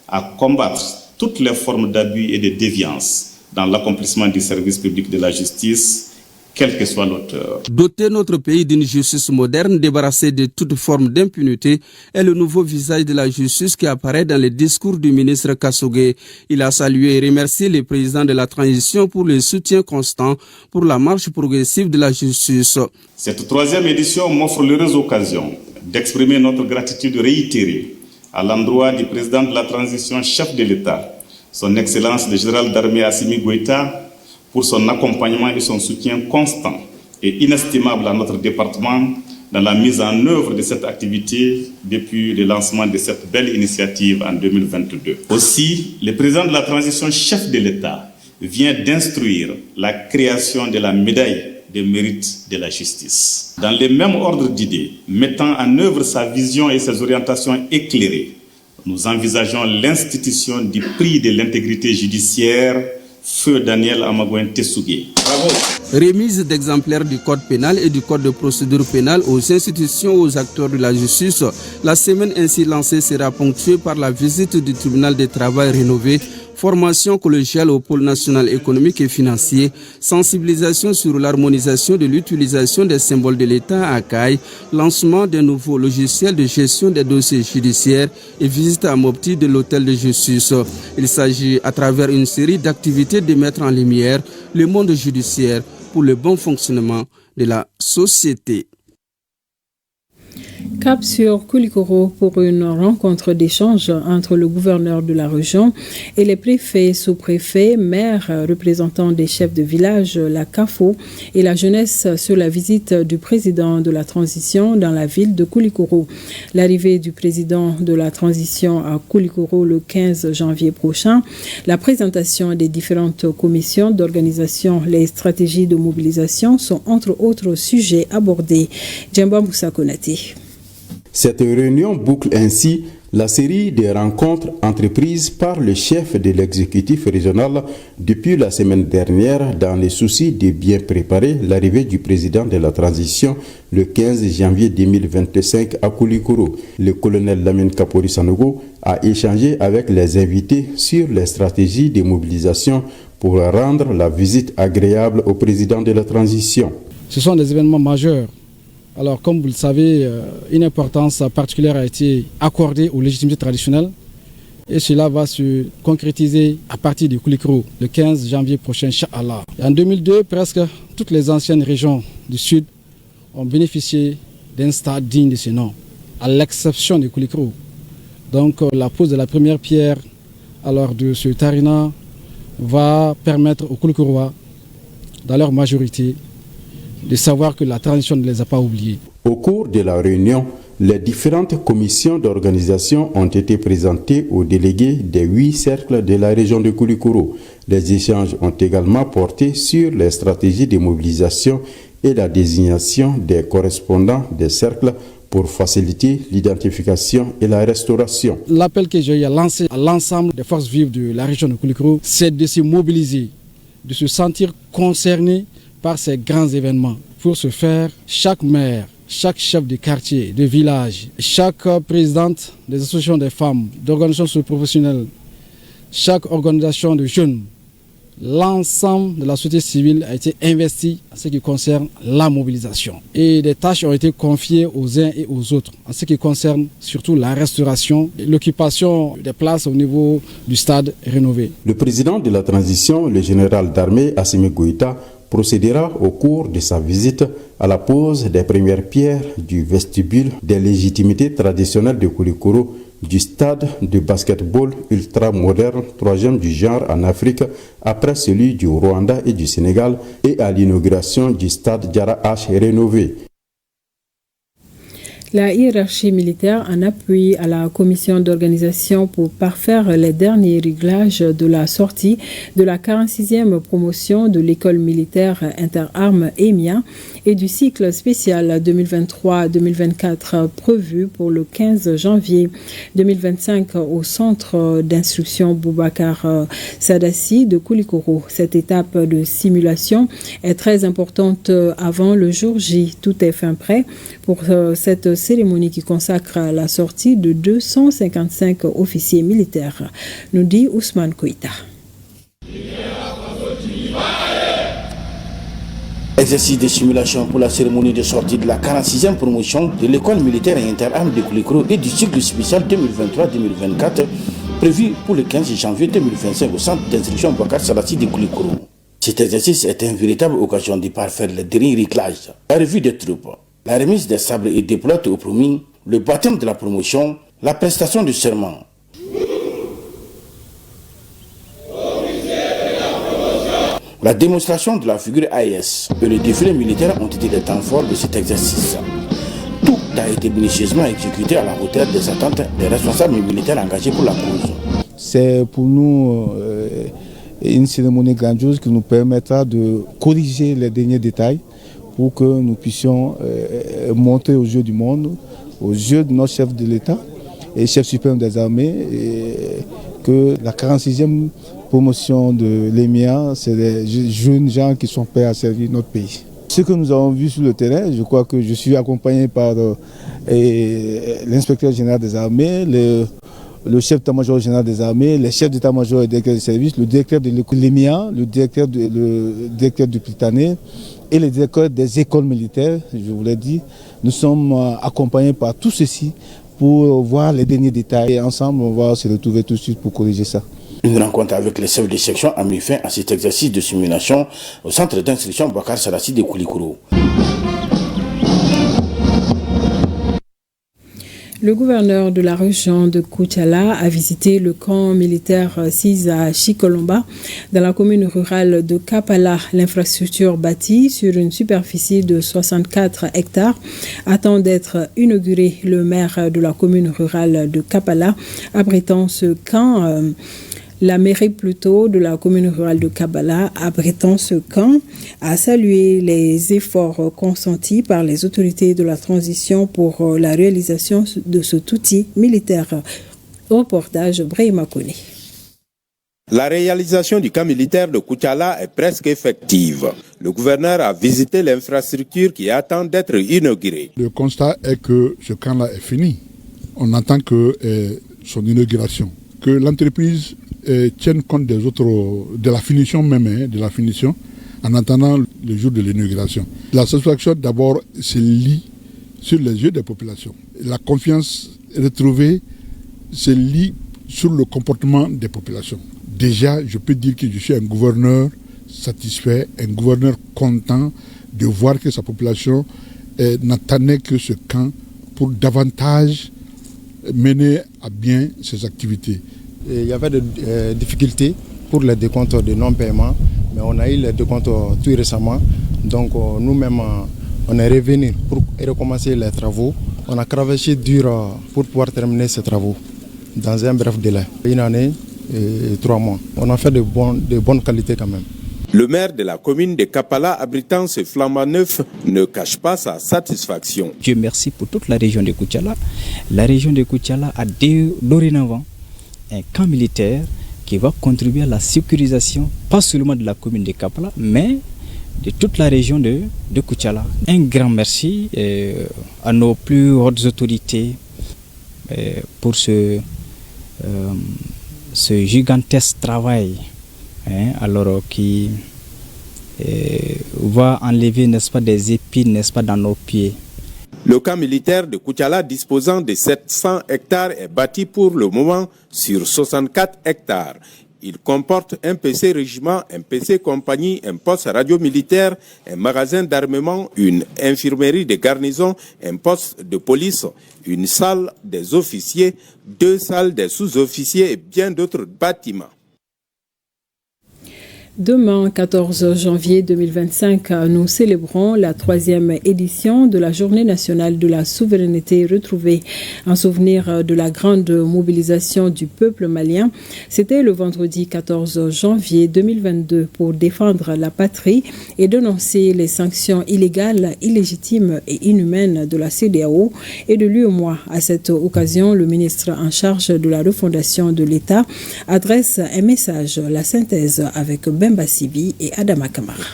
à combattre toutes les formes d'abus et de déviance dans l'accomplissement du service public de la justice quel que soit l'auteur. Doter notre pays d'une justice moderne, débarrassée de toute forme d'impunité, est le nouveau visage de la justice qui apparaît dans le discours du ministre Kassogué. Il a salué et remercié le président de la transition pour le soutien constant pour la marche progressive de la justice. Cette troisième édition m'offre l'heureuse occasion d'exprimer notre gratitude réitérée à l'endroit du président de la transition, chef de l'État, son Excellence le général d'armée Assimi Goïta, pour son accompagnement et son soutien constant et inestimable à notre département dans la mise en œuvre de cette activité depuis le lancement de cette belle initiative en 2022. Aussi, le président de la transition, chef de l'État, vient d'instruire la création de la médaille des mérites de la justice. Dans le même ordre d'idées, mettant en œuvre sa vision et ses orientations éclairées, nous envisageons l'institution du prix de l'intégrité judiciaire, Feu Daniel Amagouin Tessougué. Bravo. Remise d'exemplaires du code pénal et du code de procédure pénale aux institutions, aux acteurs de la justice. La semaine ainsi lancée sera ponctuée par la visite du tribunal de travail rénové, formation collégiale au pôle national économique et financier, sensibilisation sur l'harmonisation de l'utilisation des symboles de l'État à Caille, lancement d'un nouveau logiciel de gestion des dossiers judiciaires et visite à Mopti de l'hôtel de justice. Il s'agit à travers une série d'activités de mettre en lumière le monde judiciaire pour le bon fonctionnement de la société. Cap sur Koulikoro pour une rencontre d'échange entre le gouverneur de la région et les préfets, sous-préfets, maires, représentants des chefs de village, la CAFO et la jeunesse sur la visite du président de la transition dans la ville de Koulikoro. L'arrivée du président de la transition à Koulikoro le 15 janvier prochain, la présentation des différentes commissions d'organisation, les stratégies de mobilisation sont entre autres sujets abordés. Djemba Moussa Konate. Cette réunion boucle ainsi la série des rencontres entreprises par le chef de l'exécutif régional depuis la semaine dernière dans le souci de bien préparer l'arrivée du président de la transition le 15 janvier 2025 à Koulikoro. Le colonel Lamine Kapori Sanogo a échangé avec les invités sur les stratégies de mobilisation pour rendre la visite agréable au président de la transition. Ce sont des événements majeurs. Alors, comme vous le savez, une importance particulière a été accordée aux légitimités traditionnelles et cela va se concrétiser à partir de Koulikoro le 15 janvier prochain, Inch'Allah. En 2002, presque toutes les anciennes régions du Sud ont bénéficié d'un stade digne de ce nom, à l'exception de Koulikoro. Donc, la pose de la première pierre alors, de ce Tarina va permettre aux Koulikorois, dans leur majorité, de savoir que la transition ne les a pas oubliés. Au cours de la réunion, les différentes commissions d'organisation ont été présentées aux délégués des 8 cercles de la région de Koulikoro. Les échanges ont également porté sur les stratégies de mobilisation et la désignation des correspondants des cercles pour faciliter l'identification et la restauration. L'appel que j'ai lancé à l'ensemble des forces vives de la région de Koulikoro, c'est de se mobiliser, de se sentir concerné par ces grands événements. Pour ce faire, chaque maire, chaque chef de quartier, de village, chaque présidente des associations des femmes, d'organisations socioprofessionnelles, chaque organisation de jeunes, l'ensemble de la société civile a été investi en ce qui concerne la mobilisation. Et des tâches ont été confiées aux uns et aux autres en ce qui concerne surtout la restauration et l'occupation des places au niveau du stade rénové. Le président de la transition, le général d'armée Assimi Goïta, procédera au cours de sa visite à la pose des premières pierres du vestibule des légitimités traditionnelles de Koulikoro, du stade de basketball ultra-moderne, 3e du genre en Afrique, après celui du Rwanda et du Sénégal, et à l'inauguration du stade Diarra H rénové. La hiérarchie militaire en appui à la commission d'organisation pour parfaire les derniers réglages de la sortie de la 46e promotion de l'école militaire interarmes EMIA et du cycle spécial 2023-2024 prévu pour le 15 janvier 2025 au centre d'instruction Boubacar Sadassi de Koulikoro. Cette étape de simulation est très importante avant le jour J. Tout est fin prêt pour cette cérémonie qui consacre la sortie de 255 officiers militaires, nous dit Ousmane Koïta. Exercice de simulation pour la cérémonie de sortie de la 46e promotion de l'école militaire et interarmes de Koulikoro et du cycle spécial 2023-2024 prévu pour le 15 janvier 2025 au centre d'instruction Boubacar Sarrassi de Koulikoro. Cet exercice est une véritable occasion de parfaire le dernier réglage, la revue des troupes, la remise des sabres et des pelotes au promis, le baptême de la promotion, la prestation de serment. La démonstration de la figure AES et le défilé militaire ont été des temps forts de cet exercice. Tout a été minutieusement exécuté à la hauteur des attentes des responsables militaires engagés pour la cause. C'est pour nous une cérémonie grandiose qui nous permettra de corriger les derniers détails pour que nous puissions montrer aux yeux du monde, aux yeux de notre chef de l'État et chef suprême des armées, que la 46e promotion de l'EMIA, c'est des jeunes gens qui sont prêts à servir notre pays. Ce que nous avons vu sur le terrain, je crois que je suis accompagné par l'inspecteur général des armées, le chef d'état-major général des armées, les chefs d'état-major et directeurs de service, le directeur de l'EMIA, le directeur du Prytanée et le directeur des écoles militaires, je vous l'ai dit. Nous sommes accompagnés par tout ceci pour voir les derniers détails. Et ensemble, on va se retrouver tout de suite pour corriger ça. Une rencontre avec les chefs de section a mis fin à cet exercice de simulation au centre d'instruction Boubacar Sarrassi de Koulikoro. Le gouverneur de la région de Koutiala a visité le camp militaire 6 à Chikolomba, dans la commune rurale de Kapala. L'infrastructure bâtie sur une superficie de 64 hectares attend d'être inaugurée. Le maire de la commune rurale de Kapala, abritant ce camp, la mairie plutôt de la commune rurale de Kapala, abritant ce camp, a salué les efforts consentis par les autorités de la transition pour la réalisation de cet outil militaire. Reportage Brahima Kone. La réalisation du camp militaire de Koutiala est presque effective. Le gouverneur a visité l'infrastructure qui attend d'être inaugurée. Le constat est que ce camp-là est fini. On attend que son inauguration, que l'entreprise tiennent compte des autres, de la finition même, de la finition, en attendant le jour de l'inauguration. La satisfaction d'abord se lie sur les yeux des populations. La confiance retrouvée se lie sur le comportement des populations. Déjà, je peux dire que je suis un gouverneur satisfait, un gouverneur content de voir que sa population n'attendait que ce camp pour davantage mener à bien ses activités. Il y avait des difficultés pour les décomptes de non-paiement, mais on a eu les décomptes tout récemment. Donc nous-mêmes, on est revenu pour recommencer les travaux. On a cravaché dur pour pouvoir terminer ces travaux dans un bref délai. 1 année et 3 mois. On a fait de bonnes qualités quand même. Le maire de la commune de Kapala, abritant ce flambant neuf, ne cache pas sa satisfaction. Dieu merci pour toute la région de Koutiala. La région de Koutiala a dorénavant un camp militaire qui va contribuer à la sécurisation, pas seulement de la commune de Kapala, mais de toute la région de Koutiala. Un grand merci à nos plus hautes autorités pour ce gigantesque travail, alors qui va enlever, n'est-ce pas, des épines, n'est-ce pas, dans nos pieds. Le camp militaire de Koutiala, disposant de 700 hectares, est bâti pour le moment sur 64 hectares. Il comporte un PC régiment, un PC compagnie, un poste radio militaire, un magasin d'armement, une infirmerie de garnison, un poste de police, une salle des officiers, 2 salles des sous-officiers et bien d'autres bâtiments. Demain, 14 janvier 2025, nous célébrons la 3e édition de la Journée nationale de la souveraineté retrouvée. En souvenir de la grande mobilisation du peuple malien, c'était le vendredi 14 janvier 2022 pour défendre la patrie et dénoncer les sanctions illégales, illégitimes et inhumaines de la CEDEAO et de l'UEMOA. À cette occasion, le ministre en charge de la refondation de l'État adresse un message, la synthèse avec Bemba Sibi et Adama Kamara.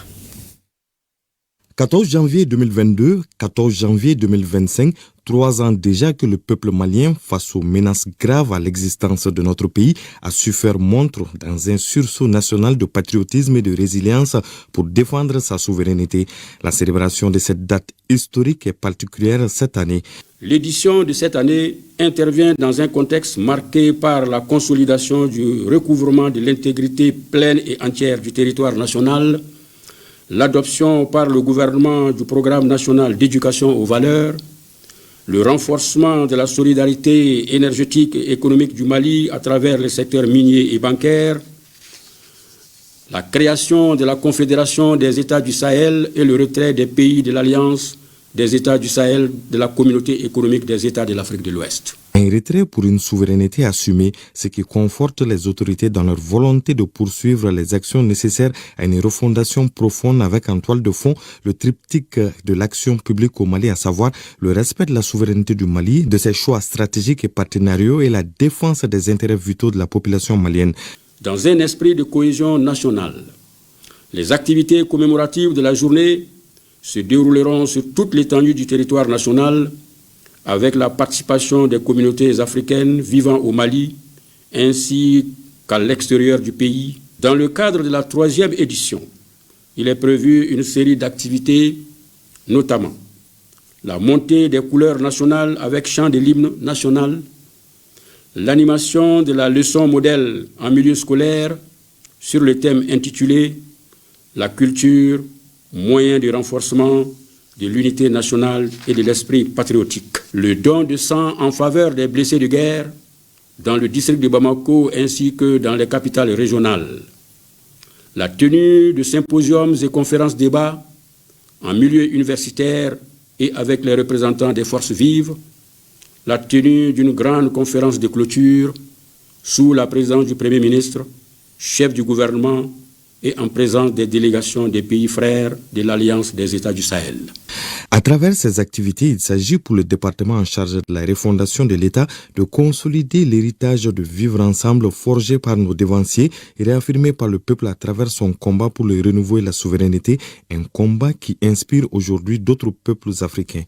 14 janvier 2022, 14 janvier 2025, 3 ans déjà que le peuple malien, face aux menaces graves à l'existence de notre pays, a su faire montre dans un sursaut national de patriotisme et de résilience pour défendre sa souveraineté. La célébration de cette date historique est particulière cette année. L'édition de cette année intervient dans un contexte marqué par la consolidation du recouvrement de l'intégrité pleine et entière du territoire national, l'adoption par le gouvernement du programme national d'éducation aux valeurs, le renforcement de la solidarité énergétique et économique du Mali à travers les secteurs miniers et bancaires, la création de la Confédération des États du Sahel et le retrait des pays de l'Alliance des États du Sahel de la Communauté économique des États de l'Afrique de l'Ouest. Un retrait pour une souveraineté assumée, ce qui conforte les autorités dans leur volonté de poursuivre les actions nécessaires à une refondation profonde avec en toile de fond le triptyque de l'action publique au Mali, à savoir le respect de la souveraineté du Mali, de ses choix stratégiques et partenariaux et la défense des intérêts vitaux de la population malienne. Dans un esprit de cohésion nationale, les activités commémoratives de la journée se dérouleront sur toute l'étendue du territoire national avec la participation des communautés africaines vivant au Mali ainsi qu'à l'extérieur du pays. Dans le cadre de la 3e édition, il est prévu une série d'activités, notamment la montée des couleurs nationales avec chant de l'hymne national, l'animation de la leçon modèle en milieu scolaire sur le thème intitulé « La culture, moyen de renforcement de l'unité nationale et de l'esprit patriotique. Le don de sang en faveur des blessés de guerre dans le district de Bamako ainsi que dans les capitales régionales. La tenue de symposiums et conférences débats en milieu universitaire et avec les représentants des forces vives. La tenue d'une grande conférence de clôture sous la présidence du Premier ministre, chef du gouvernement, et en présence des délégations des pays frères de l'Alliance des États du Sahel. À travers ces activités, il s'agit pour le département en charge de la refondation de l'État de consolider l'héritage de vivre ensemble forgé par nos devanciers et réaffirmé par le peuple à travers son combat pour le renouveau et la souveraineté, un combat qui inspire aujourd'hui d'autres peuples africains.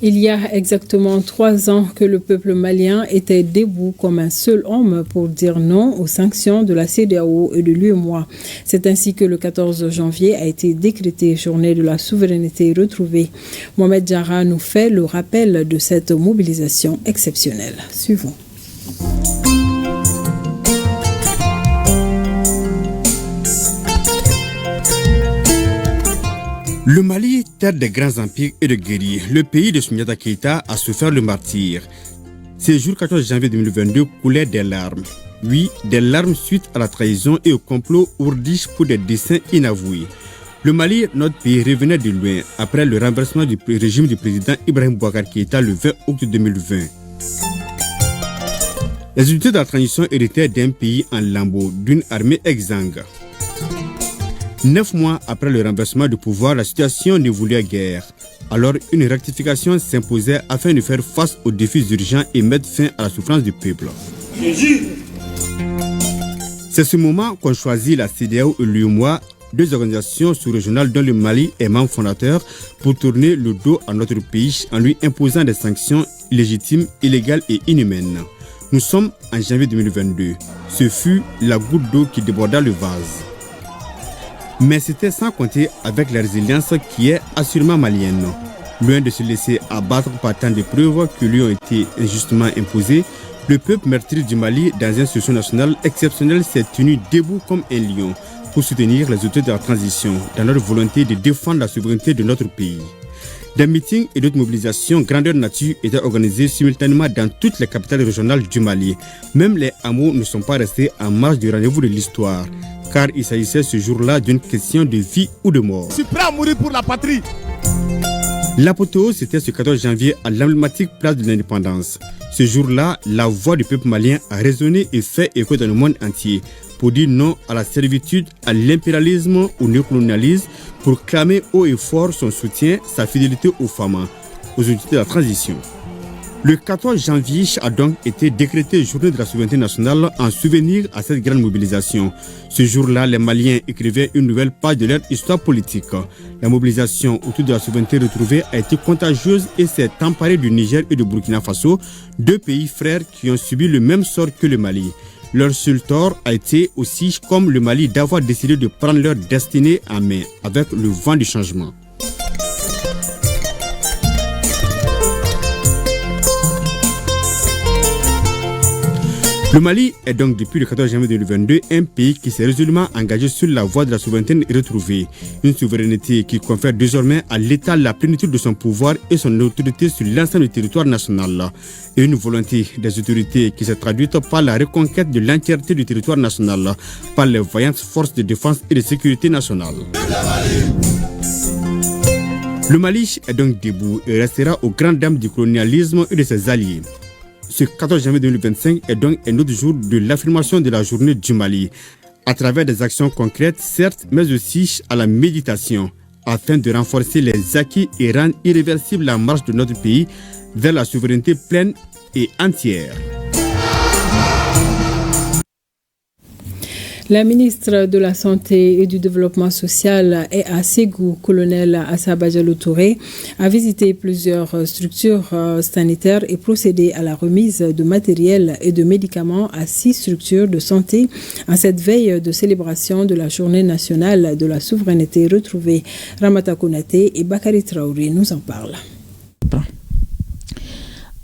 Il y a exactement 3 ans que le peuple malien était debout comme un seul homme pour dire non aux sanctions de la CEDEAO et de l'UEMOA. C'est ainsi que le 14 janvier a été décrété journée de la souveraineté retrouvée. Mohamed Jara nous fait le rappel de cette mobilisation exceptionnelle. Suivons. Le Mali, terre des grands empires et de guerriers, le pays de Souniata Keïta a souffert le martyre. Ce jour 14 janvier 2022 coulait des larmes. Oui, des larmes suite à la trahison et au complot ourdiche pour des desseins inavoués. Le Mali, notre pays, revenait de loin après le renversement du régime du président Ibrahim Boubacar Keïta le 20 août 2020. Les unités de la transition héritaient d'un pays en lambeaux, d'une armée exsangue. 9 mois après le renversement du pouvoir, la situation n'évoluait guère. Alors, une rectification s'imposait afin de faire face aux défis urgents et mettre fin à la souffrance du peuple. C'est ce moment qu'on choisit la CEDEAO et l'UEMOA, 2 organisations sous-régionales dont le Mali est membre fondateur, pour tourner le dos à notre pays en lui imposant des sanctions illégitimes, illégales et inhumaines. Nous sommes en janvier 2022. Ce fut la goutte d'eau qui déborda le vase. Mais c'était sans compter avec la résilience qui est assurément malienne. Loin de se laisser abattre par tant d'épreuves qui lui ont été injustement imposées, le peuple meurtrier du Mali, dans un sursaut national exceptionnel, s'est tenu debout comme un lion pour soutenir les autorités de la transition dans leur volonté de défendre la souveraineté de notre pays. Des meetings et d'autres mobilisations grandeur nature étaient organisés simultanément dans toutes les capitales régionales du Mali. Même les hameaux ne sont pas restés en marge du rendez-vous de l'histoire, car il s'agissait ce jour-là d'une question de vie ou de mort. Je suis prêt à mourir pour la patrie. L'apothéose, c'était ce 14 janvier à l'emblématique place de l'Indépendance. Ce jour-là, la voix du peuple malien a résonné et fait écho dans le monde entier pour dire non à la servitude, à l'impérialisme, au néocolonialisme, pour clamer haut et fort son soutien, sa fidélité aux femmes, aux unités de la transition. Le 14 janvier a donc été décrété journée de la souveraineté nationale en souvenir à cette grande mobilisation. Ce jour-là, les Maliens écrivaient une nouvelle page de leur histoire politique. La mobilisation autour de la souveraineté retrouvée a été contagieuse et s'est emparée du Niger et du Burkina Faso, deux pays frères qui ont subi le même sort que le Mali. Leur seul tort a été aussi, comme le Mali, d'avoir décidé de prendre leur destinée en main avec le vent du changement. Le Mali est donc depuis le 14 janvier 2022 un pays qui s'est résolument engagé sur la voie de la souveraineté retrouvée. Une souveraineté qui confère désormais à l'État la plénitude de son pouvoir et son autorité sur l'ensemble du territoire national. Et une volonté des autorités qui s'est traduite par la reconquête de l'entièreté du territoire national par les vaillantes forces de défense et de sécurité nationale. Le Mali est donc debout et restera aux grandes dames du colonialisme et de ses alliés. Ce 14 janvier 2025 est donc un autre jour de l'affirmation de la journée du Mali, à travers des actions concrètes, certes, mais aussi à la méditation, afin de renforcer les acquis et rendre irréversible la marche de notre pays vers la souveraineté pleine et entière. La ministre de la Santé et du Développement social est à Ségou. Colonel Assaba Diallo Touré a visité plusieurs structures sanitaires et procédé à la remise de matériel et de médicaments à 6 structures de santé en cette veille de célébration de la Journée nationale de la souveraineté retrouvée. Ramata Konaté et Bakary Traoré nous en parlent.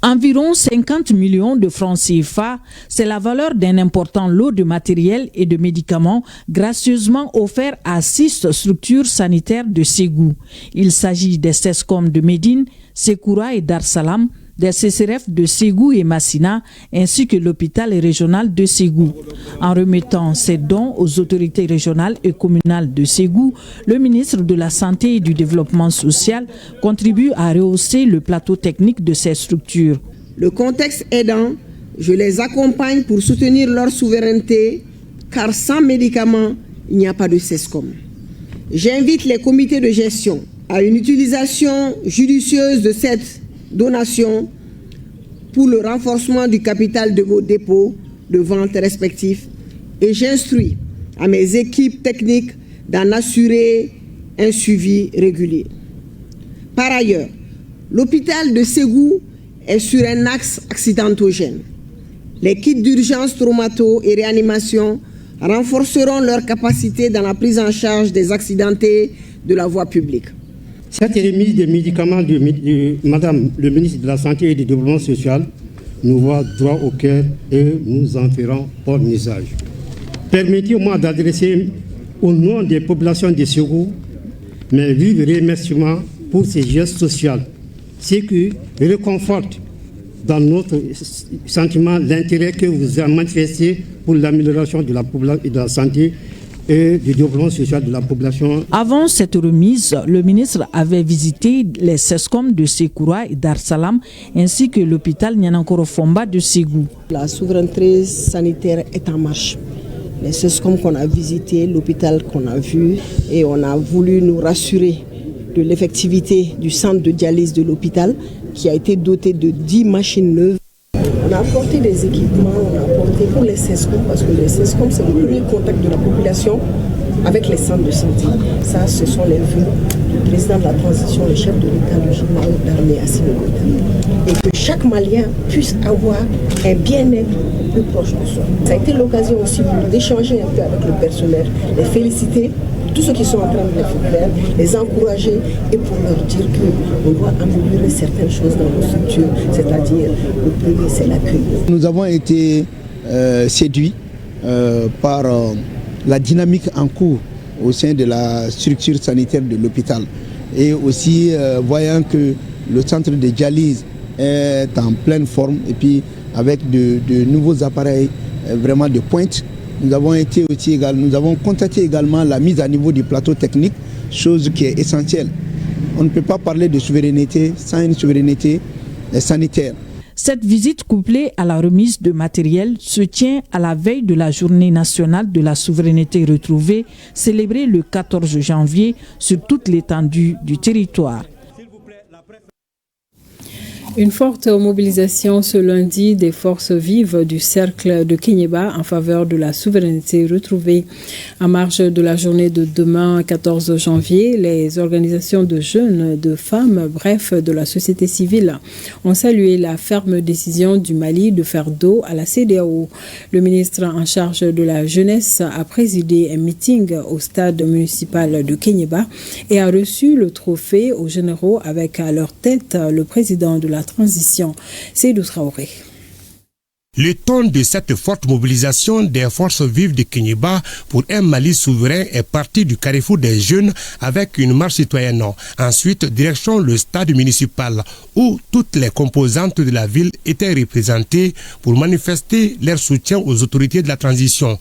Environ 50 millions de francs CFA, c'est la valeur d'un important lot de matériel et de médicaments gracieusement offerts à 6 structures sanitaires de Ségou. Il s'agit des CESCOM de Médine, Sékoura et Dar Salam, des CCRF de Ségou et Massina, ainsi que l'hôpital régional de Ségou. En remettant ces dons aux autorités régionales et communales de Ségou, le ministre de la Santé et du Développement social contribue à rehausser le plateau technique de ces structures. Le contexte aidant, je les accompagne pour soutenir leur souveraineté, car sans médicaments, il n'y a pas de CESCOM. J'invite les comités de gestion à une utilisation judicieuse de cette donation pour le renforcement du capital de vos dépôts de vente respectifs et j'instruis à mes équipes techniques d'en assurer un suivi régulier. Par ailleurs, l'hôpital de Ségou est sur un axe accidentogène. Les kits d'urgence traumato et réanimation renforceront leur capacité dans la prise en charge des accidentés de la voie publique. Cette remise des médicaments de Madame le ministre de la Santé et du Développement social nous va droit au cœur et nous en ferons bon usage. Permettez-moi d'adresser au nom des populations de Ségou mes vifs remerciements pour ces gestes sociaux, ce qui réconforte dans notre sentiment l'intérêt que vous avez manifesté pour l'amélioration de la santé et du développement social de la population. Avant cette remise, le ministre avait visité les CESCOM de Sékoura et Dar Salam ainsi que l'hôpital Nianankoro Fomba de Ségou. La souveraineté sanitaire est en marche. Les CESCOM qu'on a visités, l'hôpital qu'on a vu, et on a voulu nous rassurer de l'effectivité du centre de dialyse de l'hôpital qui a été doté de 10 machines neuves. On a apporté des équipements, on a apporté pour les CESCOM, parce que les CESCOM, c'est le premier contact de la population avec les centres de santé. Ça, ce sont les vœux du président de la transition, le chef de l'État, le général d'armée Assimi Goïta. Et que chaque Malien puisse avoir un bien-être plus proche de soi. Ça a été l'occasion aussi d'échanger un peu avec le personnel, les féliciter, tous ceux qui sont en train de le faire, les encourager et pour leur dire qu'on doit améliorer certaines choses dans nos structures, c'est-à-dire le premier, c'est l'accueil. Nous avons été séduits par la dynamique en cours au sein de la structure sanitaire de l'hôpital et aussi voyant que le centre de dialyse est en pleine forme et puis avec de nouveaux appareils vraiment de pointe. Nous avons constaté également la mise à niveau du plateau technique, chose qui est essentielle. On ne peut pas parler de souveraineté sans une souveraineté sanitaire. Cette visite couplée à la remise de matériel se tient à la veille de la Journée nationale de la souveraineté retrouvée, célébrée le 14 janvier sur toute l'étendue du territoire. Une forte mobilisation ce lundi des forces vives du cercle de Kéniéba en faveur de la souveraineté retrouvée. En marge de la journée de demain, 14 janvier, les organisations de jeunes, de femmes, bref, de la société civile ont salué la ferme décision du Mali de faire dos à la CEDEAO. Le ministre en charge de la jeunesse a présidé un meeting au stade municipal de Kéniéba et a reçu le trophée aux généraux avec à leur tête le président de la transition, Seydou Traoré. Le ton de cette forte mobilisation des forces vives de Kéniéba pour un Mali souverain est parti du carrefour des jeunes avec une marche citoyenne. Ensuite, direction le stade municipal où toutes les composantes de la ville étaient représentées pour manifester leur soutien aux autorités de la transition.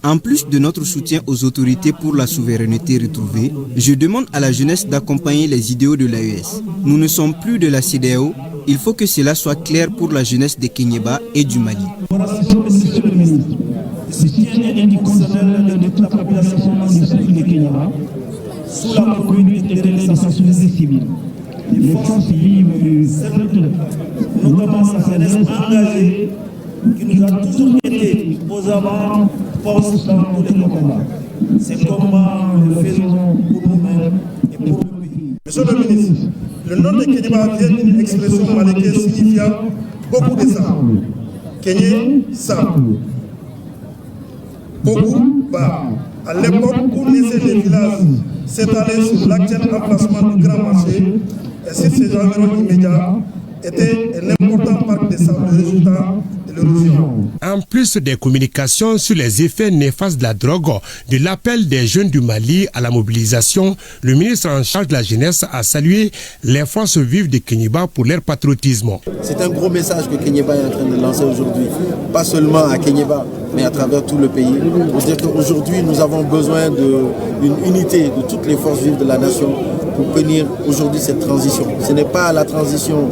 En plus de notre soutien aux autorités pour la souveraineté retrouvée, je demande à la jeunesse d'accompagner les idéaux de l'AES. Nous ne sommes plus de la CEDEAO, il faut que cela soit clair pour la jeunesse de Kéniéba et du Mali. Sous la communauté de la société civile, les forces vives du cercle, notamment sa jeunesse engagée, qui nous a toujours été aux avant postes dans tous les combats. Ces combats, nous le faisons pour nous-mêmes et pour le pays. Monsieur le ministre, le nom de Kéniéba vient d'une expression malécaine signifiant beaucoup de sable. Kénié, sable. Beaucoup, bas. À l'époque où naissaient les villages s'étalaient sur l'actuel emplacement du Grand Marché et sur ses environs immédiats, était un important parc de sable, le résultat de l'érosion. En plus des communications sur les effets néfastes de la drogue, de l'appel des jeunes du Mali à la mobilisation, le ministre en charge de la jeunesse a salué les forces vives de Kéniéba pour leur patriotisme. C'est un gros message que Kéniéba est en train de lancer aujourd'hui, pas seulement à Kéniéba, mais à travers tout le pays. Pour dire qu'aujourd'hui, nous avons besoin d'une unité de toutes les forces vives de la nation pour tenir aujourd'hui cette transition. Ce n'est pas la transition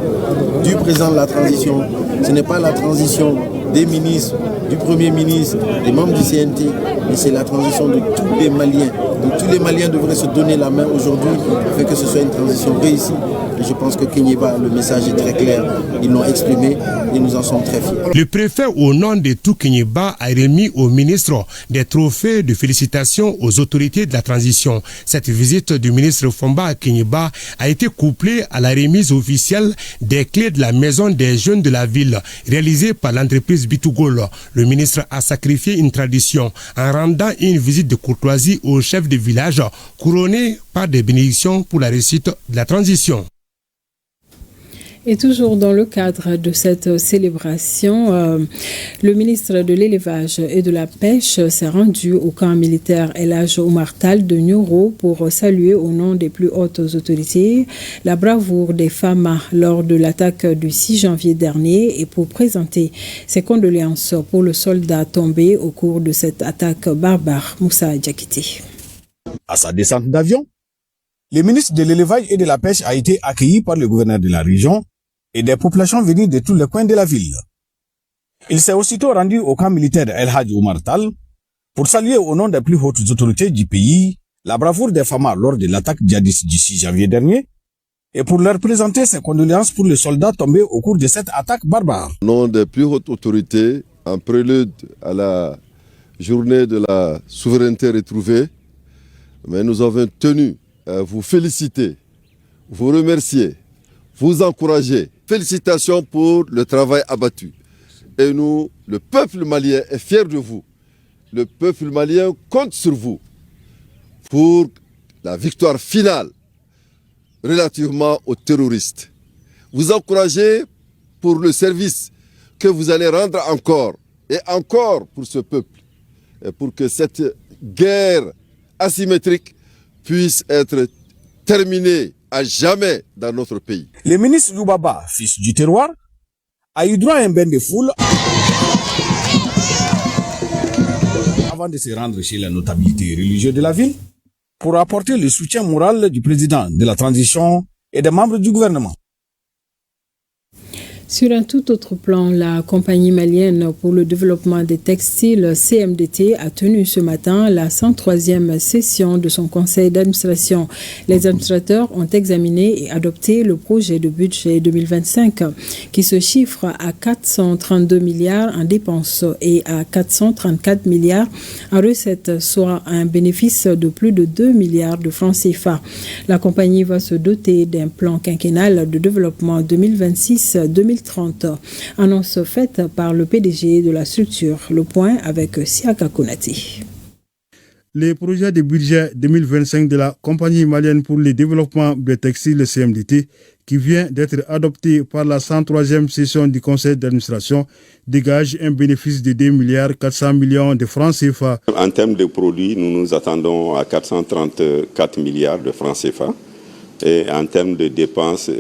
du président de la transition, ce n'est pas la transition des ministres, du Premier ministre, des membres du CNT, mais c'est la transition de tous les Maliens. Donc tous les Maliens devraient se donner la main aujourd'hui afin que ce soit une transition réussie. Et je pense que Kéniéba, le message est très clair, ils l'ont exprimé et nous en sommes très fiers. Le préfet, au nom de tout Kéniéba, a remis au ministre des trophées de félicitations aux autorités de la transition. Cette visite du ministre Fomba à Kéniéba a été couplée à la remise officielle des clés de la maison des jeunes de la ville, réalisée par l'entreprise Bitougol. Le ministre a sacrifié une tradition en rendant une visite de courtoisie au chef de village, couronné par des bénédictions pour la réussite de la transition. Et toujours dans le cadre de cette célébration, le ministre de l'Élevage et de la Pêche s'est rendu au camp militaire El Hadj Oumar Tall de Nioro pour saluer au nom des plus hautes autorités la bravoure des femmes lors de l'attaque du 6 janvier dernier et pour présenter ses condoléances pour le soldat tombé au cours de cette attaque barbare. Moussa Diakité. À sa descente d'avion, le ministre de l'Élevage et de la Pêche a été accueilli par le gouverneur de la région et des populations venues de tous les coins de la ville. Il s'est aussitôt rendu au camp militaire El Hadj Oumar Tall pour saluer au nom des plus hautes autorités du pays la bravoure des femmes lors de l'attaque djihadiste du 6 janvier dernier et pour leur présenter ses condoléances pour les soldats tombés au cours de cette attaque barbare. Au nom des plus hautes autorités, en prélude à la journée de la souveraineté retrouvée, mais nous avons tenu à vous féliciter, vous remercier, vous encourager. Félicitations pour le travail abattu. Et nous, le peuple malien est fier de vous. Le peuple malien compte sur vous pour la victoire finale relativement aux terroristes. Vous encouragez pour le service que vous allez rendre encore et encore pour ce peuple. Et pour que cette guerre asymétrique puisse être terminée à jamais dans notre pays. Le ministre Youbaba, fils du terroir, a eu droit à un bain de foule avant de se rendre chez la notabilité religieuse de la ville pour apporter le soutien moral du président de la transition et des membres du gouvernement. Sur un tout autre plan, la compagnie malienne pour le développement des textiles CMDT a tenu ce matin la 103e session de son conseil d'administration. Les administrateurs ont examiné et adopté le projet de budget 2025 qui se chiffre à 432 milliards en dépenses et à 434 milliards en recettes, soit un bénéfice de plus de 2 milliards de francs CFA. La compagnie va se doter d'un plan quinquennal de développement 2026-2030. Annonce faite par le PDG de la structure. Le point avec Siaka Konati. Les projets de budget 2025 de la compagnie malienne pour le développement des textiles CMDT, qui vient d'être adopté par la 103e session du conseil d'administration, dégage un bénéfice de 2 milliards 400 millions de francs CFA. En termes de produits, nous nous attendons à 434 milliards de francs CFA. Et en termes de dépenses,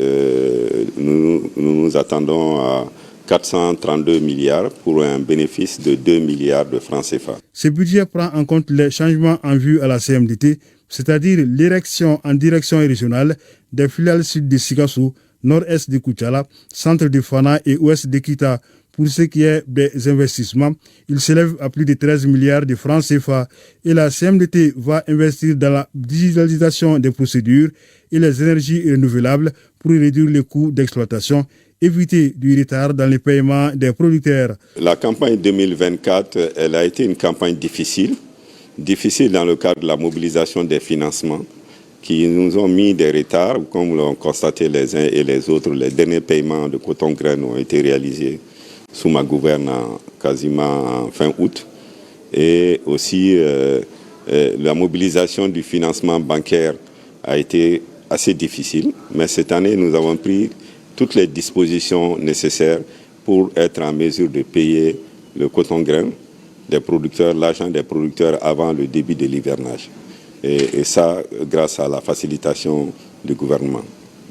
nous nous attendons à 432 milliards pour un bénéfice de 2 milliards de francs CFA. Ce budget prend en compte les changements en vue à la CMDT, c'est-à-dire l'érection en direction régionale des filiales sud de Sikassou, nord-est de Koutiala, centre de Fana et ouest de Kita. Pour ce qui est des investissements, il s'élève à plus de 13 milliards de francs CFA et la CMDT va investir dans la digitalisation des procédures et les énergies renouvelables pour réduire les coûts d'exploitation, éviter du retard dans les paiements des producteurs. La campagne 2024, elle a été une campagne difficile dans le cadre de la mobilisation des financements qui nous ont mis des retards, comme l'ont constaté les uns et les autres. Les derniers paiements de coton-graine ont été réalisés sous ma gouvernance quasiment en fin août. Et aussi, la mobilisation du financement bancaire a été assez difficile. Mais cette année, nous avons pris toutes les dispositions nécessaires pour être en mesure de payer le coton-graine des producteurs, l'argent des producteurs avant le début de l'hivernage. Et ça, grâce à la facilitation du gouvernement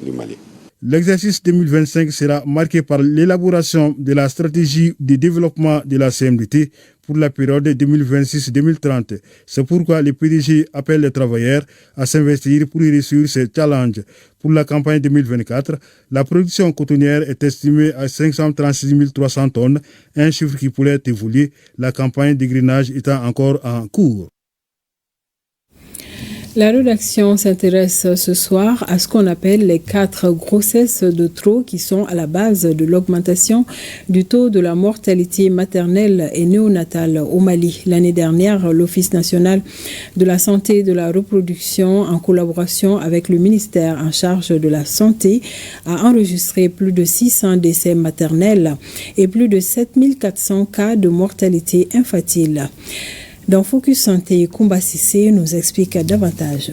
du Mali. L'exercice 2025 sera marqué par l'élaboration de la stratégie de développement de la CMDT pour la période 2026-2030. C'est pourquoi le PDG appelle les travailleurs à s'investir pour réussir ces challenges. Pour la campagne 2024, la production cotonnière est estimée à 536 300 tonnes, un chiffre qui pourrait évoluer, la campagne de grainage étant encore en cours. La rédaction s'intéresse ce soir à ce qu'on appelle les 4 grossesses de trop qui sont à la base de l'augmentation du taux de la mortalité maternelle et néonatale au Mali. L'année dernière, l'Office national de la santé et de la reproduction, en collaboration avec le ministère en charge de la santé, a enregistré plus de 600 décès maternels et plus de 7400 cas de mortalité infantile. Dans Focus Santé, Koumba Sissé nous explique davantage.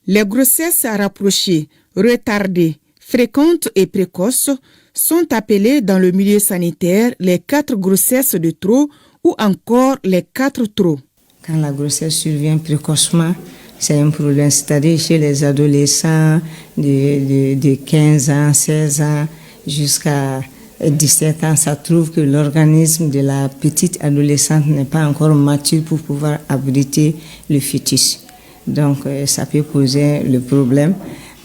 Les grossesses rapprochées, retardées, fréquentes et précoces sont appelées dans le milieu sanitaire les 4 grossesses de trop ou encore les 4 trop. Quand la grossesse survient précocement, c'est un problème, c'est-à-dire chez les adolescents de 15 ans, 16 ans jusqu'à 17 ans, ça trouve que l'organisme de la petite adolescente n'est pas encore mature pour pouvoir abriter le fœtus. Donc, ça peut poser le problème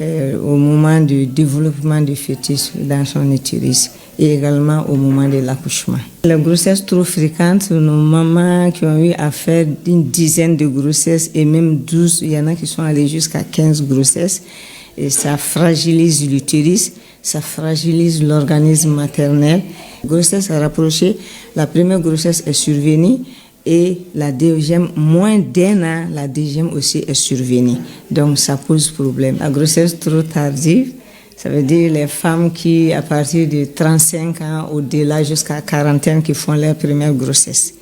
au moment du développement du fœtus dans son utérus et également au moment de l'accouchement. Les grossesses trop fréquentes, nos mamans qui ont eu à faire une dizaine de grossesses et même 12, il y en a qui sont allés jusqu'à 15 grossesses et ça fragilise l'utérus. Ça fragilise l'organisme maternel. Grossesse rapprochée, la première grossesse est survenue et la deuxième, moins d'1 an, la deuxième aussi est survenue. Donc ça pose problème. La grossesse trop tardive, ça veut dire les femmes qui, à partir de 35 ans au-delà jusqu'à 40 ans, qui font leur première grossesse.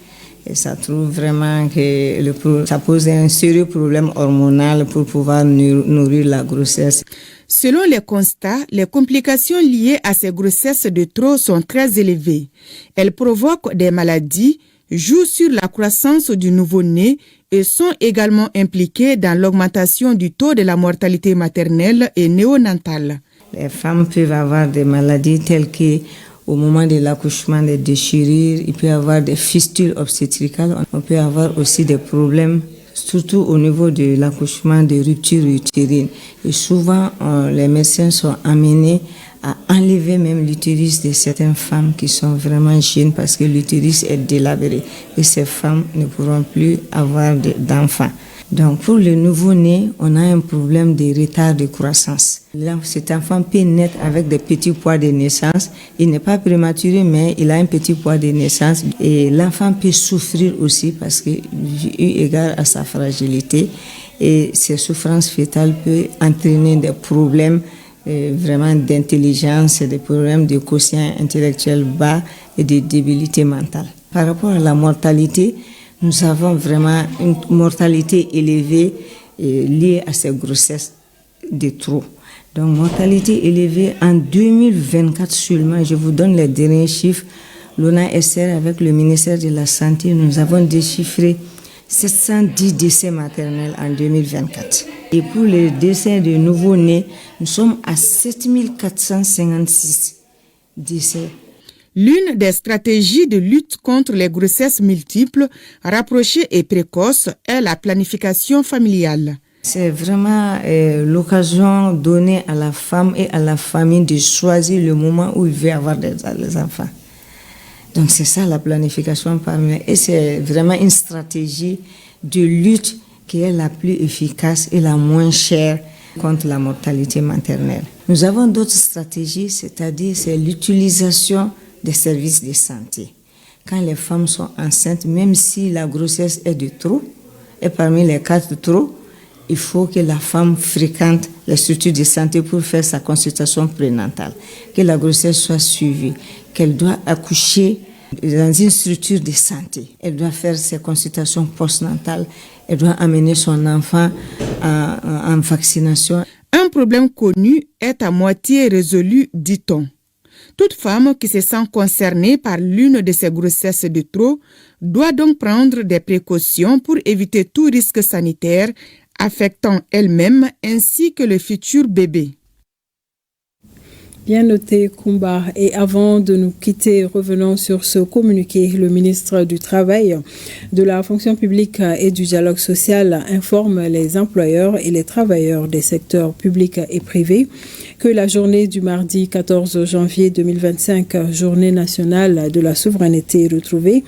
Et ça trouve vraiment que ça pose un sérieux problème hormonal pour pouvoir nourrir la grossesse. Selon les constats, les complications liées à ces grossesses de trop sont très élevées. Elles provoquent des maladies, jouent sur la croissance du nouveau-né et sont également impliquées dans l'augmentation du taux de la mortalité maternelle et néonatale. Les femmes peuvent avoir des maladies telles que au moment de l'accouchement, des déchirures, il peut y avoir des fistules obstétricales, on peut avoir aussi des problèmes, surtout au niveau de l'accouchement, des ruptures utérines. Et souvent, les médecins sont amenés à enlever même l'utérus de certaines femmes qui sont vraiment jeunes parce que l'utérus est délabré et ces femmes ne pourront plus avoir d'enfants. Donc pour le nouveau-né, on a un problème de retard de croissance. Là, cet enfant peut naître avec des petits poids de naissance. Il n'est pas prématuré, mais il a un petit poids de naissance. Et l'enfant peut souffrir aussi parce que, eu égard à sa fragilité, et ces souffrances fétales peuvent entraîner des problèmes vraiment d'intelligence, des problèmes de quotient intellectuel bas et de débilité mentale. Par rapport à la mortalité, nous avons vraiment une mortalité élevée liée à ces grossesses de trop. Donc, mortalité élevée en 2024 seulement, je vous donne les derniers chiffres. L'ONASR avec le ministère de la Santé, nous avons déchiffré 710 décès maternels en 2024. Et pour les décès de nouveau-nés, nous sommes à 7456 décès. L'une des stratégies de lutte contre les grossesses multiples, rapprochées et précoces est la planification familiale. C'est vraiment l'occasion donnée à la femme et à la famille de choisir le moment où il veut avoir les enfants. Donc c'est ça la planification familiale. Et c'est vraiment une stratégie de lutte qui est la plus efficace et la moins chère contre la mortalité maternelle. Nous avons d'autres stratégies, c'est-à-dire c'est l'utilisation des services de santé. Quand les femmes sont enceintes, même si la grossesse est de trop, et parmi les cas de trop, il faut que la femme fréquente les structures de santé pour faire sa consultation prénatale, que la grossesse soit suivie, qu'elle doit accoucher dans une structure de santé. Elle doit faire ses consultations postnatales, elle doit amener son enfant en vaccination. Un problème connu est à moitié résolu, dit-on. Toute femme qui se sent concernée par l'une de ces grossesses de trop doit donc prendre des précautions pour éviter tout risque sanitaire affectant elle-même ainsi que le futur bébé. Bien noté, Kumba. Et avant de nous quitter, revenons sur ce communiqué. Le ministre du Travail, de la fonction publique et du dialogue social informe les employeurs et les travailleurs des secteurs publics et privés que la journée du mardi 14 janvier 2025, journée nationale de la souveraineté retrouvée,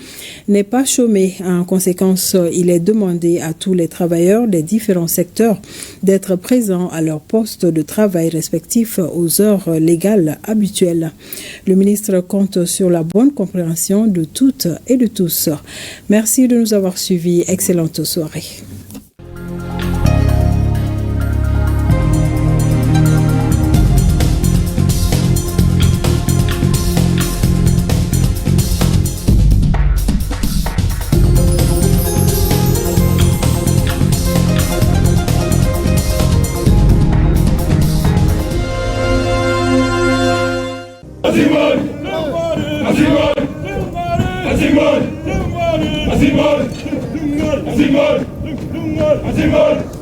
n'est pas chômée. En conséquence, il est demandé à tous les travailleurs des différents secteurs d'être présents à leur poste de travail respectif aux heures légales habituelles. Le ministre compte sur la bonne compréhension de toutes et de tous. Merci de nous avoir suivis. Excellente soirée.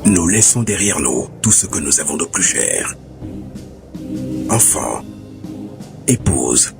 Nous laissons derrière nous tout ce que nous avons de plus cher. Enfants, épouses,